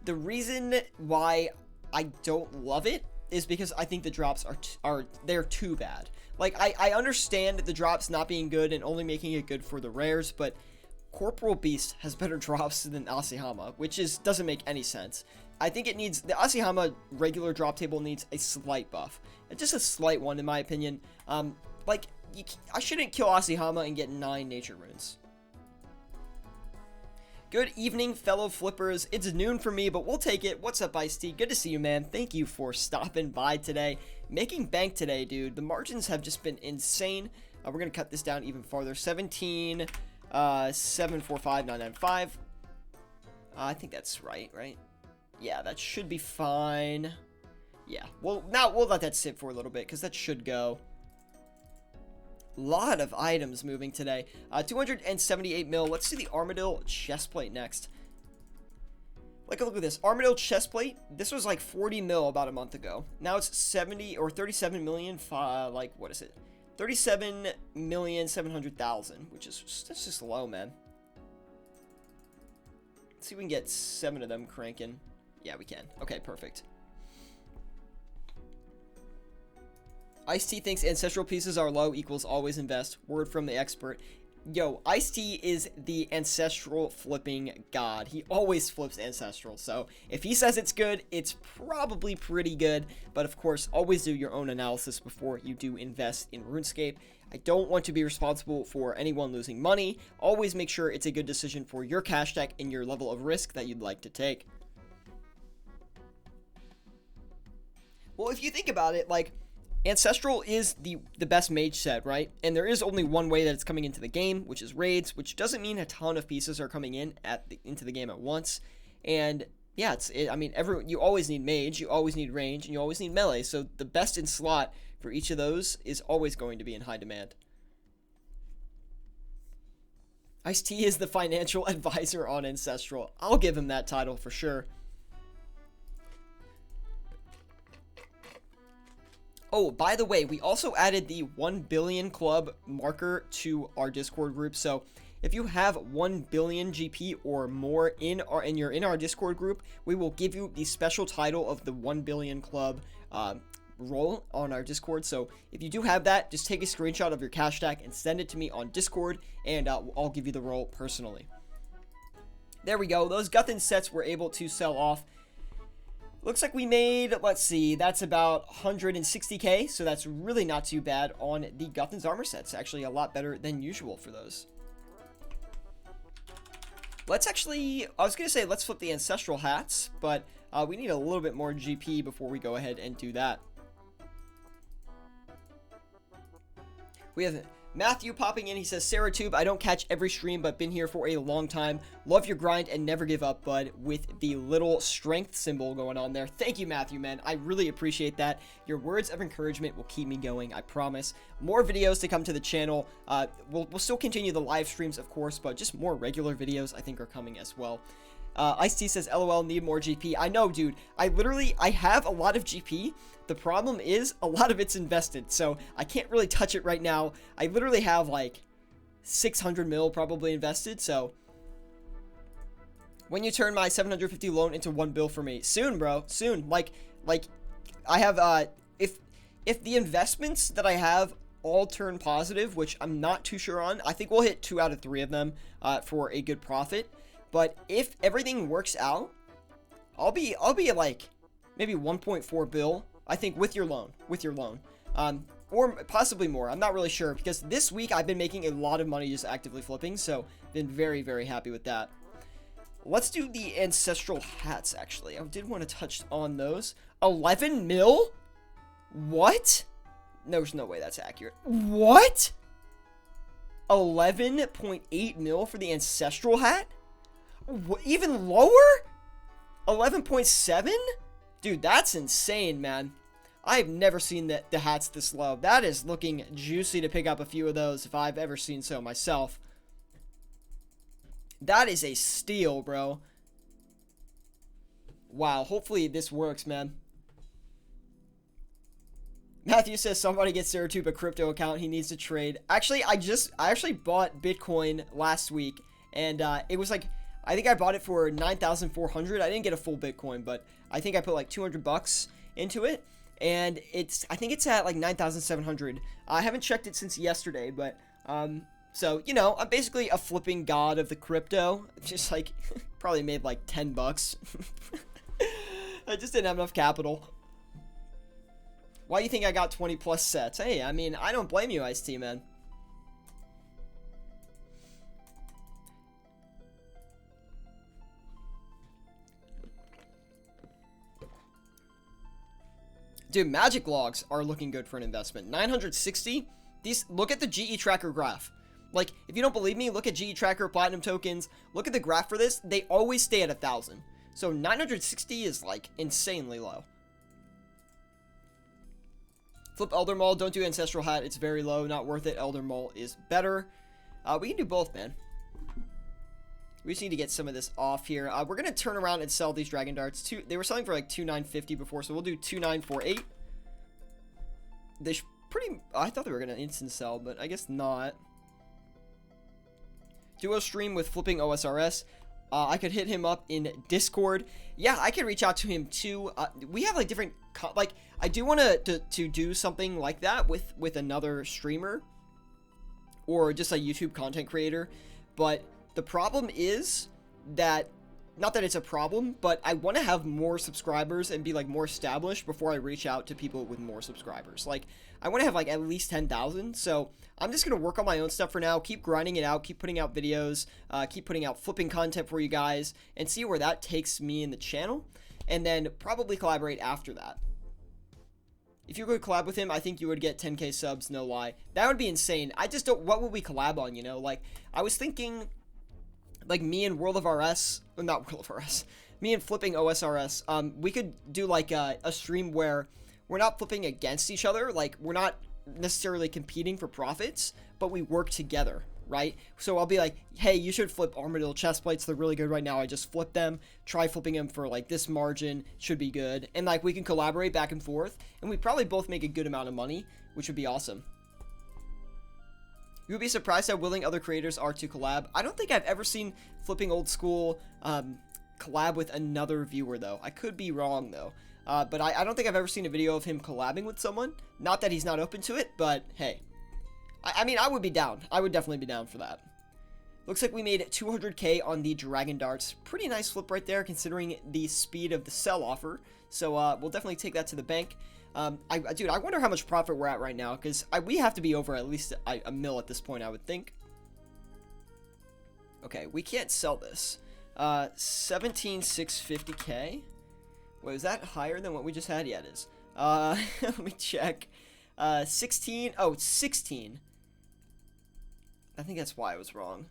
The reason why I don't love it is because I think the drops they're too bad. Like, I understand the drops not being good and only making it good for the rares, but Corporal Beast has better drops than Asihama, which doesn't make any sense. I think the Asihama regular drop table needs a slight buff. Just a slight one, in my opinion. I shouldn't kill Asihama and get 9 nature runes. Good evening, fellow flippers. It's noon for me, but we'll take it. What's up, Ice-T? Good to see you, man. Thank you for stopping by today. Making bank today, dude. The margins have just been insane. We're going to cut this down even farther. 17, 745995. I think that's right? Yeah, that should be fine. Yeah, well, now we'll let that sit for a little bit because that should go. Lot of items moving today. 278 mil. Let's see the Armadillo chestplate next. Like, look at this. Armadillo chestplate. This was like 40 mil about a month ago. Now it's 70 or 37 million. Like, what is it? 37,700,000, which is that's just low, man. Let's see if we can get 7 of them cranking. Yeah, we can. Okay, perfect. Ice-T thinks ancestral pieces are low equals always invest. Word from the expert. Yo, Ice-T is the ancestral flipping god. He always flips ancestral. So if he says it's good, it's probably pretty good. But of course, always do your own analysis before you do invest in RuneScape. I don't want to be responsible for anyone losing money. Always make sure it's a good decision for your cash stack and your level of risk that you'd like to take. Well, if you think about it, like, Ancestral is the best mage set, right? And there is only one way that it's coming into the game, which is raids, which doesn't mean a ton of pieces are coming into the game at once. And yeah, you always need mage, you always need range, and you always need melee. So the best in slot for each of those is always going to be in high demand. Ice-T is the financial advisor on Ancestral. I'll give him that title for sure. Oh, by the way, we also added the 1 billion club marker to our Discord group. So if you have 1 billion GP or more and you're in our Discord group, we will give you the special title of the 1 billion club role on our Discord. So if you do have that, just take a screenshot of your cash stack and send it to me on Discord, and I'll give you the role personally. There we go. Those Guthin sets were able to sell off. Looks like we made, let's see, that's about 160k, so that's really not too bad on the Guthin's armor sets. Actually, a lot better than usual for those. Let's actually, I was going to say let's flip the Ancestral hats, but we need a little bit more GP before we go ahead and do that. We have Matthew popping in. He says, Syratube, I don't catch every stream, but been here for a long time. Love your grind and never give up, bud, with the little strength symbol going on there. Thank you, Matthew, man. I really appreciate that. Your words of encouragement will keep me going, I promise. More videos to come to the channel. We'll still continue the live streams, of course, but just more regular videos, I think, are coming as well. Ice-T says, LOL, need more GP. I know, dude. I have a lot of GP. The problem is a lot of it's invested, so I can't really touch it right now. I literally have like 600 mil probably invested, so When you turn my 750 loan into 1 bill for me? Soon, bro. Soon. Like I have, if the investments that I have all turn positive, which I'm not too sure on, I think we'll hit 2 out of 3 of them, for a good profit. But if everything works out, I'll be like maybe 1.4 bill, I think, with your loan, or possibly more. I'm not really sure, because this week I've been making a lot of money just actively flipping, so been very, very happy with that. Let's do the ancestral hats, actually. I did want to touch on those. 11 mil? What? There's no way that's accurate. What? 11.8 mil for the ancestral hat? Even lower? 11.7? Dude, that's insane, man. I've never seen the hats this low. That is looking juicy to pick up a few of those if I've ever seen so myself. That is a steal, bro. Wow, hopefully this works, man. Matthew says somebody get Syratube a crypto account. He needs to trade. Actually, I actually bought Bitcoin last week, and it was like, I think I bought it for 9,400. I didn't get a full Bitcoin, but I think I put like 200 bucks into it, and I think it's at like 9,700. I haven't checked it since yesterday, but so, you know, I'm basically a flipping god of the crypto. Just like probably made like 10 bucks. I just didn't have enough capital. Why do you think I got 20 plus sets? Hey, I mean, I don't blame you, Ice-T, man. Dude, magic logs are looking good for an investment. 960. These, look at the GE tracker graph. Like, if you don't believe me, look at GE tracker platinum tokens. Look at the graph for this. They always stay at 1,000. So 960 is like insanely low. Flip Elder Maul. Don't do Ancestral Hat. It's very low. Not worth it. Elder Maul is better. We can do both, man. We just need to get some of this off here. We're going to turn around and sell these Dragon Darts. They were selling for like 2,950 before, so we'll do 2,948. They should I thought they were going to instant sell, but I guess not. Duo stream with flipping OSRS. I could hit him up in Discord. Yeah, I could reach out to him too. We have like different, like, I do want to do something like that with another streamer or just a YouTube content creator. But the problem is that, not that it's a problem, but I want to have more subscribers and be like more established before I reach out to people with more subscribers. Like, I want to have like at least 10,000. So I'm just going to work on my own stuff for now, keep grinding it out, keep putting out videos, keep putting out flipping content for you guys, and see where that takes me in the channel, and then probably collaborate after that. If you could collab with him, I think you would get 10k subs, no lie. That would be insane. I just don't, what would we collab on, you know? Like, I was thinking, like, me and World of RS, well, not World of RS, me and flipping OSRS, we could do like a stream where we're not flipping against each other, like, we're not necessarily competing for profits, but we work together, right? So I'll be like, hey, you should flip Armadillo chest plates, they're really good right now, I just flipped them, try flipping them for like this margin, should be good, and like we can collaborate back and forth, and we probably both make a good amount of money, which would be awesome. You would be surprised how willing other creators are to collab. I don't think I've ever seen flipping old school collab with another viewer though. I could be wrong though. But I don't think I've ever seen a video of him collabing with someone. Not that he's not open to it, but hey. I mean, I would be down. I would definitely be down for that. Looks like we made 200k on the Dragon Darts. Pretty nice flip right there, considering the speed of the sell offer. So we'll definitely take that to the bank. Dude, I wonder how much profit we're at right now, because we have to be over at least a mil at this point, I would think. Okay, we can't sell this. 17,650k. Wait, is that higher than what we just had? Yeah, it is. Let me check. 16. Oh, it's 16. I think that's why I was wrong.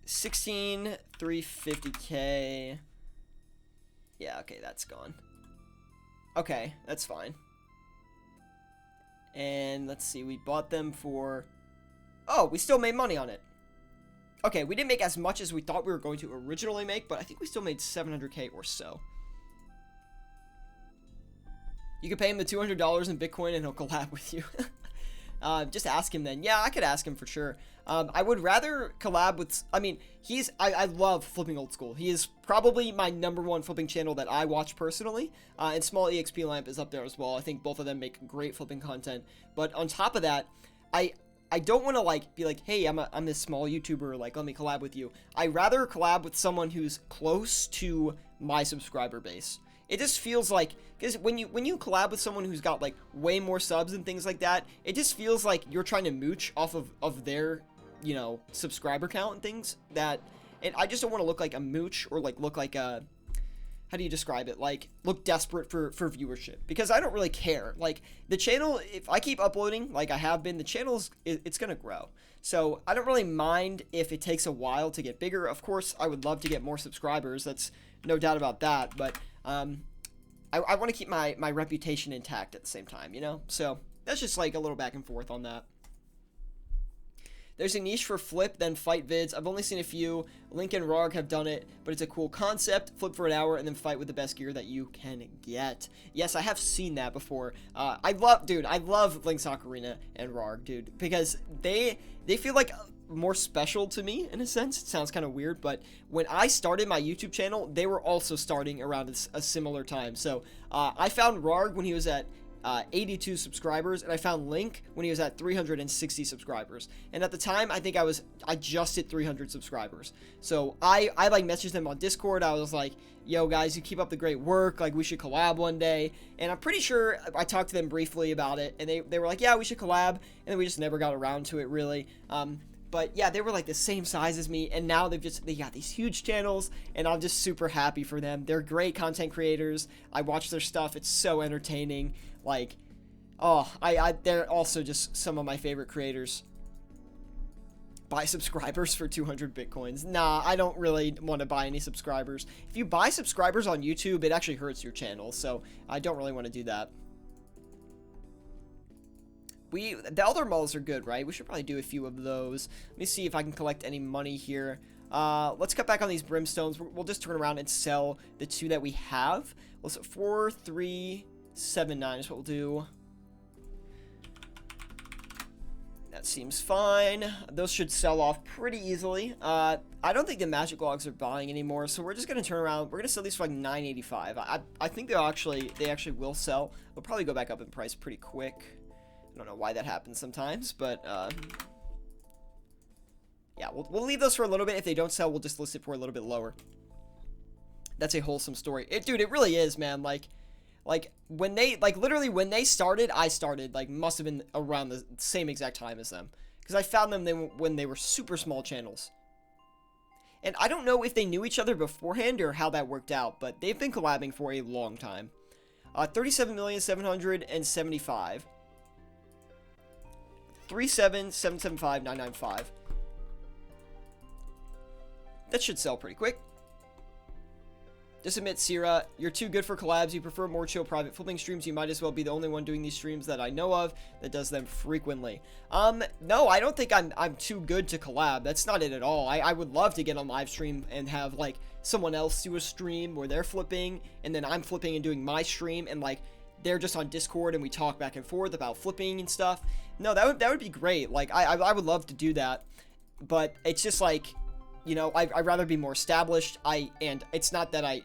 16,350k. Yeah, okay, that's gone. Okay, that's fine. And let's see, we bought them for... Oh, we still made money on it. Okay, we didn't make as much as we thought we were going to originally make, but I think we still made 700k or so. You can pay him the $200 in Bitcoin and he'll collab with you. Just ask him then. Yeah, I could ask him for sure. I would rather collab with, I mean, I love Flipping Old School. He is probably my #1 flipping channel that I watch personally, and Small EXP Lamp is up there as well. I think both of them make great flipping content, but on top of that, I don't want to like be like, hey, I'm this small YouTuber, like let me collab with you. I rather collab with someone who's close to my subscriber base. It just feels like, because when you collab with someone who's got like way more subs and things like that, it just feels like you're trying to mooch off of their, you know, subscriber count and things that, and I just don't want to look like a mooch or like look like a, how do you describe it? Like, look desperate for viewership, because I don't really care. Like, the channel, if I keep uploading like I have been, the channel's, it's gonna grow. So I don't really mind if it takes a while to get bigger. Of course, I would love to get more subscribers. That's no doubt about that. But I want to keep my reputation intact at the same time, you know? So that's just like a little back and forth on that. There's a niche for flip, then fight vids. I've only seen a few. Link and Rog have done it, but it's a cool concept. Flip for an hour and then fight with the best gear that you can get. Yes, I have seen that before. I love Link's Ocarina and Rog, dude, because they feel like more special to me in a sense. It sounds kind of weird, but when I started my YouTube channel, they were also starting around a similar time. So I found Rog when he was at 82 subscribers, and I found Link when he was at 360 subscribers, and at the time I think I just hit 300 subscribers. So I like messaged them on Discord. I was like, yo guys, you keep up the great work, like we should collab one day. And I'm pretty sure I talked to them briefly about it, and they were like, yeah, we should collab, and then we just never got around to it really. But yeah, they were like the same size as me, and now they got these huge channels, and I'm just super happy for them. They're great content creators. I watch their stuff. It's so entertaining. Like, oh, they're also just some of my favorite creators. Buy subscribers for 200 Bitcoins. Nah, I don't really want to buy any subscribers. If you buy subscribers on YouTube, it actually hurts your channel, so I don't really want to do that. The Elder Malls are good, right? We should probably do a few of those. Let me see if I can collect any money here. Let's cut back on these brimstones. We'll just turn around and sell the 2 that we have. Let's 4379 is what we'll do. That seems fine. Those should sell off pretty easily. I don't think the magic logs are buying anymore, so we're just gonna turn around. We're gonna sell these for like 985. I think they actually will sell. They'll probably go back up in price pretty quick. I don't know why that happens sometimes, but yeah, we'll leave those for a little bit. If they don't sell, we'll just list it for a little bit lower. That's a wholesome story. Dude, it really is, man. Like when they, literally when they started, I started, must have been around the same exact time as them, because I found them when they were super small channels. And I don't know if they knew each other beforehand or how that worked out, but they've been collabing for a long time. 37,775. 37775,995. That should sell pretty quick. Just admit, Sira, you're too good for collabs. You prefer more chill private flipping streams. You might as well be the only one doing these streams that I know of that does them frequently. No, I don't think I'm too good to collab. That's not it at all. I would love to get on live stream and have someone else do a stream where they're flipping and then I'm flipping and doing my stream, and they're just on Discord and we talk back and forth about flipping and stuff. No, that would be great. I would love to do that, but it's just you know, I'd rather be more established. And it's not that I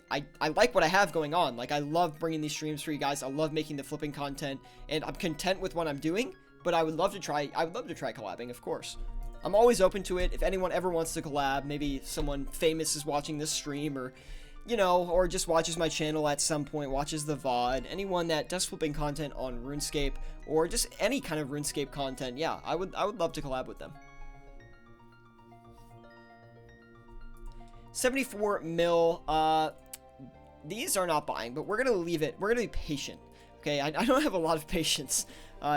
like what I have going on. I love bringing these streams for you guys. I love making the flipping content, and I'm content with what I'm doing, but I would love to try collabing, of course. I'm always open to it. If anyone ever wants to collab, maybe someone famous is watching this stream, or you know, or just watches my channel at some point, watches the VOD, anyone that does flipping content on RuneScape, or just any kind of RuneScape content, yeah, I would love to collab with them. 74 mil, these are not buying, but we're gonna leave it. We're gonna be patient, okay? I don't have a lot of patience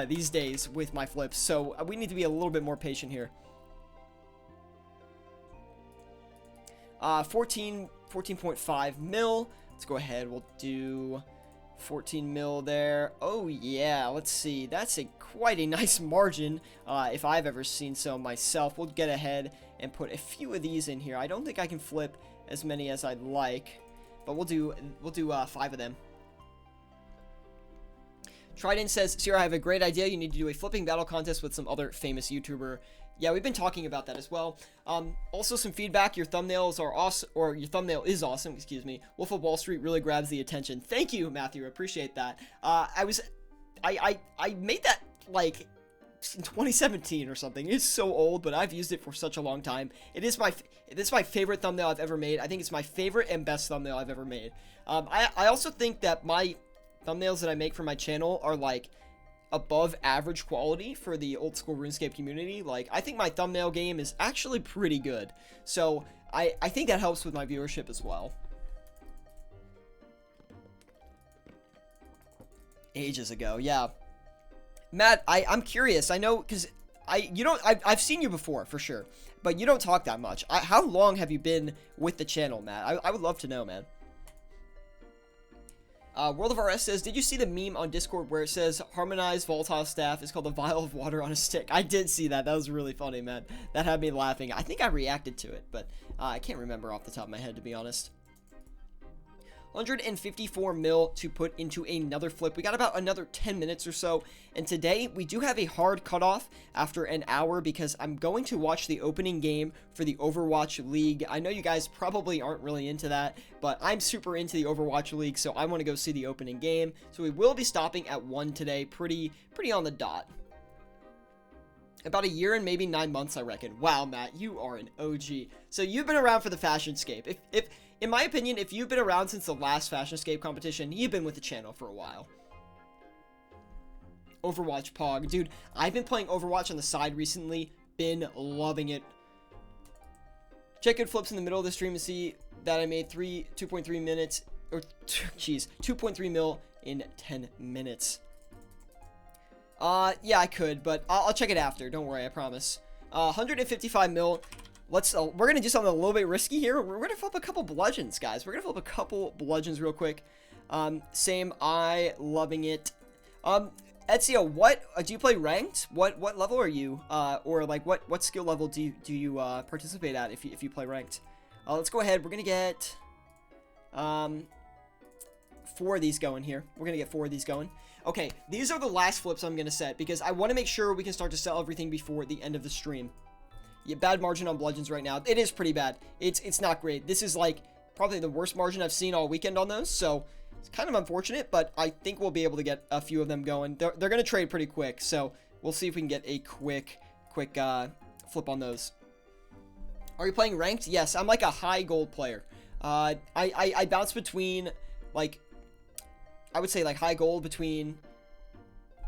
these days with my flips, so we need to be a little bit more patient here. 14.5 mil. Let's go ahead. We'll do 14 mil there. Oh yeah, let's see. That's quite a nice margin, if I've ever seen so myself. We'll get ahead and put a few of these in here. I don't think I can flip as many as I'd like, but we'll do 5 of them. Trident says, Sierra, I have a great idea. You need to do a flipping battle contest with some other famous YouTuber. Yeah, we've been talking about that as well. Also some feedback. Your thumbnails are awesome, or your thumbnail is awesome, excuse me. Wolf of Wall Street really grabs the attention. Thank you, Matthew. I appreciate that. I made that, like, in 2017 or something. It's so old, but I've used it for such a long time. It is my favorite thumbnail I've ever made. I think it's my favorite and best thumbnail I've ever made. I also think that my thumbnails that I make for my channel are, like, above average quality for the old school RuneScape community. Like, I think my thumbnail game is actually pretty good. So, I think that helps with my viewership as well. Ages ago, yeah. Matt, I'm curious. I know, because I've seen you before, for sure. But you don't talk that much. How long have you been with the channel, Matt? I would love to know, man. World of RS says, did you see the meme on Discord where it says, harmonized volatile staff is called a vial of water on a stick? I did see that. That was really funny, man. That had me laughing. I think I reacted to it, but I can't remember off the top of my head, to be honest. 154 mil to put into another flip. We got about another 10 minutes or so, and today we do have a hard cutoff after an hour because I'm going to watch the opening game for the Overwatch League. I know you guys probably aren't really into that, but I'm super into the Overwatch League, so I want to go see the opening game. So we will be stopping at 1 today, pretty on the dot. About a year and maybe 9 months, I reckon. Wow, Matt, you are an OG. So you've been around for the Fashionscape. If in my opinion, if you've been around since the last Fashionscape competition, you've been with the channel for a while. Overwatch Pog. Dude, I've been playing Overwatch on the side recently. Been loving it. Check good flips in the middle of the stream to see that I made 2.3 minutes. Or, jeez, 2.3 mil in 10 minutes. Yeah, I could, but I'll check it after. Don't worry, I promise. 155 mil. We're gonna do something a little bit risky here. We're gonna flip a couple bludgeons, guys. We're gonna flip a couple bludgeons real quick. Same, loving it. Ezio, what do you play ranked? What level are you? Or like what skill level do you participate at if you play ranked? Let's go ahead. We're gonna get 4 of these going here. We're gonna get 4 of these going. Okay, these are the last flips I'm gonna set because I want to make sure we can start to sell everything before the end of the stream. Yeah, bad margin on bludgeons right now. It is pretty bad. It's not great. This is like probably the worst margin I've seen all weekend on those, so it's kind of unfortunate, but I think we'll be able to get a few of them going. They're going to trade pretty quick, so we'll see if we can get a quick flip on those. Are you playing ranked? Yes, I'm like a high gold player. I bounce between, like, I would say like high gold between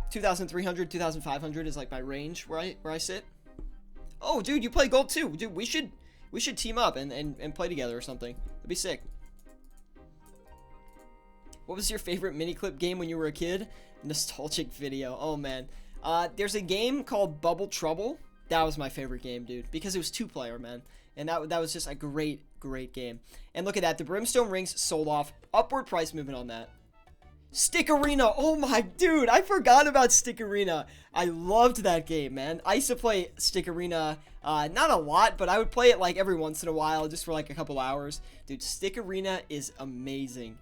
2,300, 2,500 is like my range where I sit. Oh, dude, you play gold too. Dude, we should team up and play together or something. That'd be sick. What was your favorite mini-clip game when you were a kid? Nostalgic video. Oh, man. There's a game called Bubble Trouble. That was my favorite game, dude, because it was 2-player, man. And that was just a great game. And look at that. The Brimstone Rings sold off. Upward price movement on that. Stick Arena. Oh my, dude, I forgot about Stick Arena. I loved that game, man. I used to play Stick Arena, not a lot, but I would play it like every once in a while, just for like a couple hours. Dude, Stick Arena is amazing.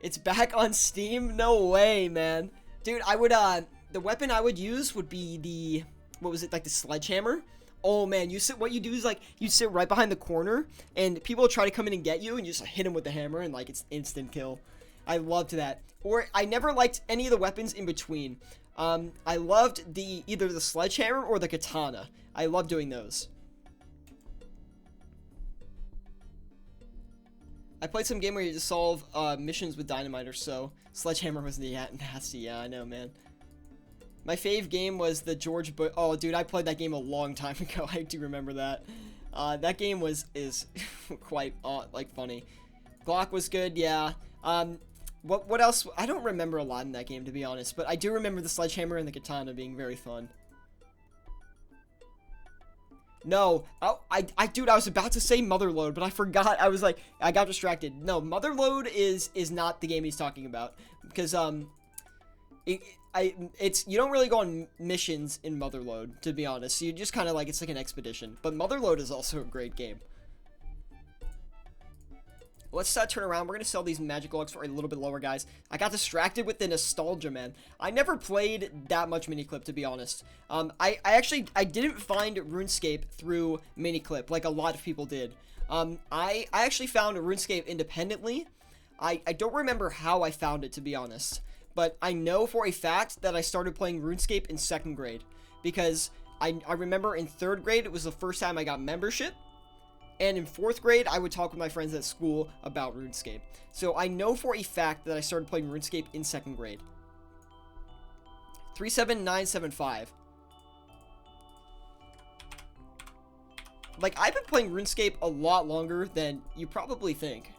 It's back on Steam? No way, man. Dude, I would, the weapon I would use would be the, what was it, like the sledgehammer? Oh man, what you do is like, you sit right behind the corner, and people will try to come in and get you, and you just hit them with the hammer, and like, it's instant kill. I loved that. Or I never liked any of the weapons in between. I loved either the sledgehammer or the katana. I love doing those. I played some game where you had to solve missions with dynamite or so. Sledgehammer was nasty. Yeah, I know, man. My fave game was the George Bush. Oh, dude, I played that game a long time ago. I do remember that. That game is quite like funny. Glock was good, yeah. What else? I don't remember a lot in that game, to be honest, but I do remember the sledgehammer and the katana being very fun. No, dude, I was about to say Motherload, but I forgot. I was like, I got distracted. No, Motherload is not the game he's talking about, because you don't really go on missions in Motherload, to be honest. You just kind of like, it's like an expedition. But Motherload is also a great game. let's turn around. We're gonna sell these magic logs for a little bit lower, guys. I got distracted with the nostalgia, man. I never played that much miniclip, to be honest. I actually didn't find RuneScape through miniclip like a lot of people did. I actually found RuneScape independently. I don't remember how I found it, to be honest, but I know for a fact that I started playing RuneScape in 2nd grade, because I remember in 3rd grade, it was the first time I got membership, and in 4th grade, I would talk with my friends at school about RuneScape. So I know for a fact that I started playing RuneScape in 2nd grade. 37975. Like, I've been playing RuneScape a lot longer than you probably think.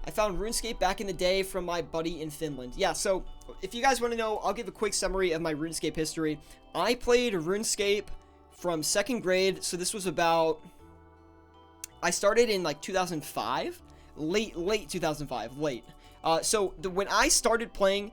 I found RuneScape back in the day from my buddy in Finland. Yeah, so if you guys want to know, I'll give a quick summary of my RuneScape history. I played RuneScape from 2nd grade, so this was about... I started in, like, 2005? Late 2005, late. When I started playing...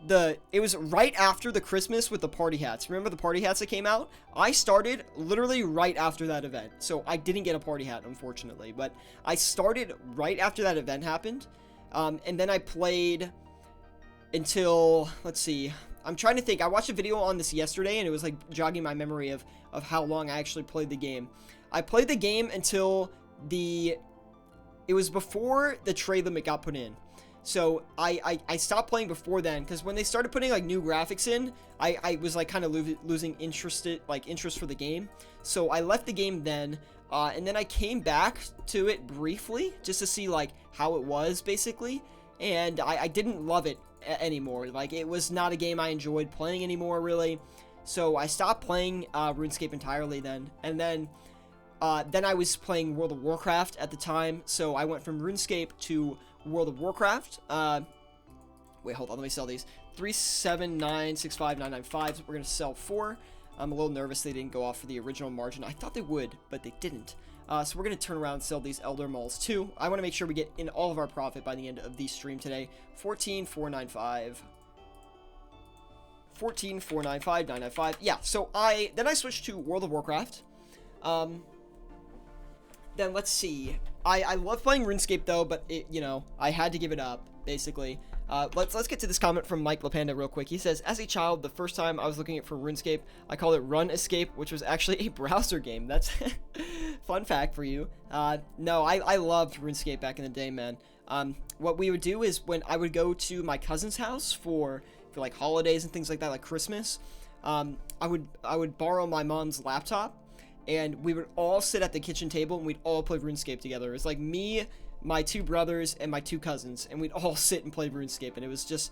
It was right after the Christmas with the party hats. Remember the party hats that came out? I started literally right after that event. So I didn't get a party hat, unfortunately. But I started right after that event happened. And then I played until, let's see. I'm trying to think. I watched a video on this yesterday, and it was like jogging my memory of how long I actually played the game. I played the game until it was before the trade limit got put in. So I stopped playing before then, because when they started putting like new graphics in, I was like kind of losing interest for the game. So I left the game then, and then I came back to it briefly just to see like how it was basically, and I didn't love it anymore. Like, it was not a game I enjoyed playing anymore, really. So I stopped playing RuneScape entirely then, and then I was playing World of Warcraft at the time. So I went from RuneScape to World of Warcraft. Wait, hold on, let me sell these. 37965,995. We're gonna sell 4. I'm a little nervous they didn't go off for the original margin. I thought they would, but they didn't. So we're gonna turn around and sell these Elder Malls too. I want to make sure we get in all of our profit by the end of the stream today. 14,495. 14,495,995. Yeah. So then I switched to World of Warcraft. Then let's see. I love playing RuneScape though, but I had to give it up basically. Let's get to this comment from Mike LaPanda real quick. He says, as a child, the first time I was looking at for RuneScape, I called it Run Escape, which was actually a browser game. That's fun fact for you. No, I loved RuneScape back in the day, man. What we would do is when I would go to my cousin's house for like holidays and things like that, like Christmas, I would borrow my mom's laptop, and we would all sit at the kitchen table and we'd all play RuneScape together. It was like me, my 2 brothers, and my 2 cousins, and we'd all sit and play RuneScape, and it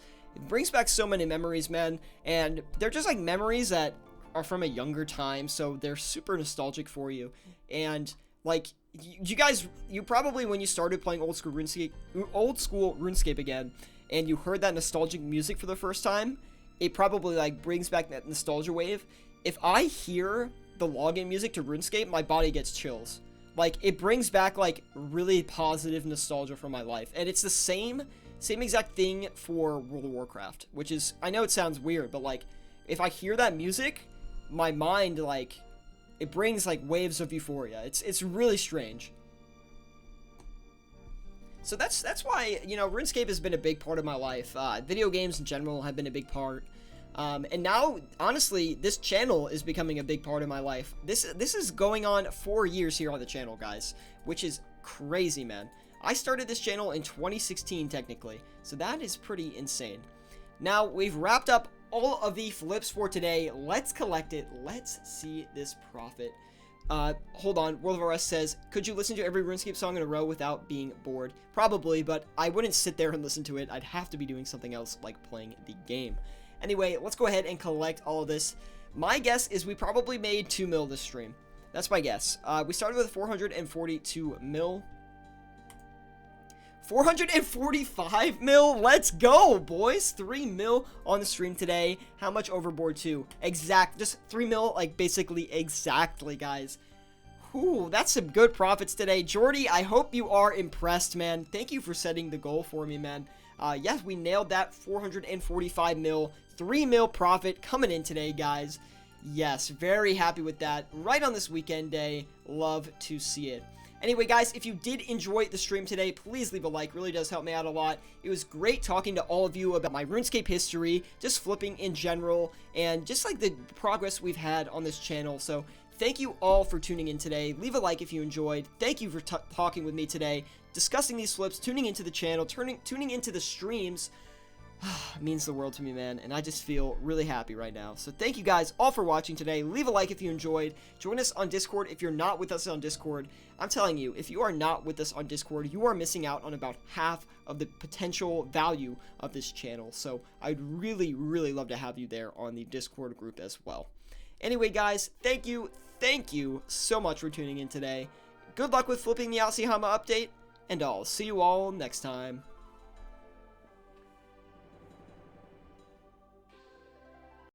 brings back so many memories, man, and they're just like memories that are from a younger time, so they're super nostalgic for you. And like, you probably, when you started playing old school RuneScape again, and you heard that nostalgic music for the first time, it probably like brings back that nostalgia wave. If I hear the login music to RuneScape, my body gets chills. Like, it brings back like really positive nostalgia from my life. And it's the same exact thing for World of Warcraft, which is, I know it sounds weird, but like, if I hear that music, my mind, like, it brings like waves of euphoria. It's really strange. So that's why, RuneScape has been a big part of my life. Video games in general have been a big part. And now, honestly, this channel is becoming a big part of my life. This is going on 4 years here on the channel, guys, which is crazy, man. I started this channel in 2016, technically, so that is pretty insane. Now, we've wrapped up all of the flips for today. Let's collect it. Let's see this profit. Hold on. World of OSRS says, could you listen to every RuneScape song in a row without being bored? Probably, but I wouldn't sit there and listen to it. I'd have to be doing something else, like playing the game. Anyway, let's go ahead and collect all of this. My guess is we probably made 2 mil this stream. That's my guess. We started with 442 mil. 445 mil? Let's go, boys. 3 mil on the stream today. How much overboard too? Just 3 mil, like basically exactly, guys. Ooh, that's some good profits today. Jordy, I hope you are impressed, man. Thank you for setting the goal for me, man. Yes, we nailed that. 445 mil. 3 mil profit coming in today, guys. Yes, very happy with that. Right on this weekend day. Love to see it. Anyway, guys, if you did enjoy the stream today, please leave a like. Really does help me out a lot. It was great talking to all of you about my RuneScape history, just flipping in general, and just like the progress we've had on this channel. So thank you all for tuning in today. Leave a like if you enjoyed. Thank you for talking with me today, discussing these flips, tuning into the channel, tuning into the streams. It means the world to me, man, and I just feel really happy right now. So thank you guys all for watching today. Leave a like if you enjoyed. Join us on Discord if you're not with us on Discord. I'm telling you, if you are not with us on Discord, you are missing out on about half of the potential value of this channel. So I'd really, really love to have you there on the Discord group as well. Anyway, guys, thank you so much for tuning in today. Good luck with flipping the Alcihama update, and I'll see you all next time.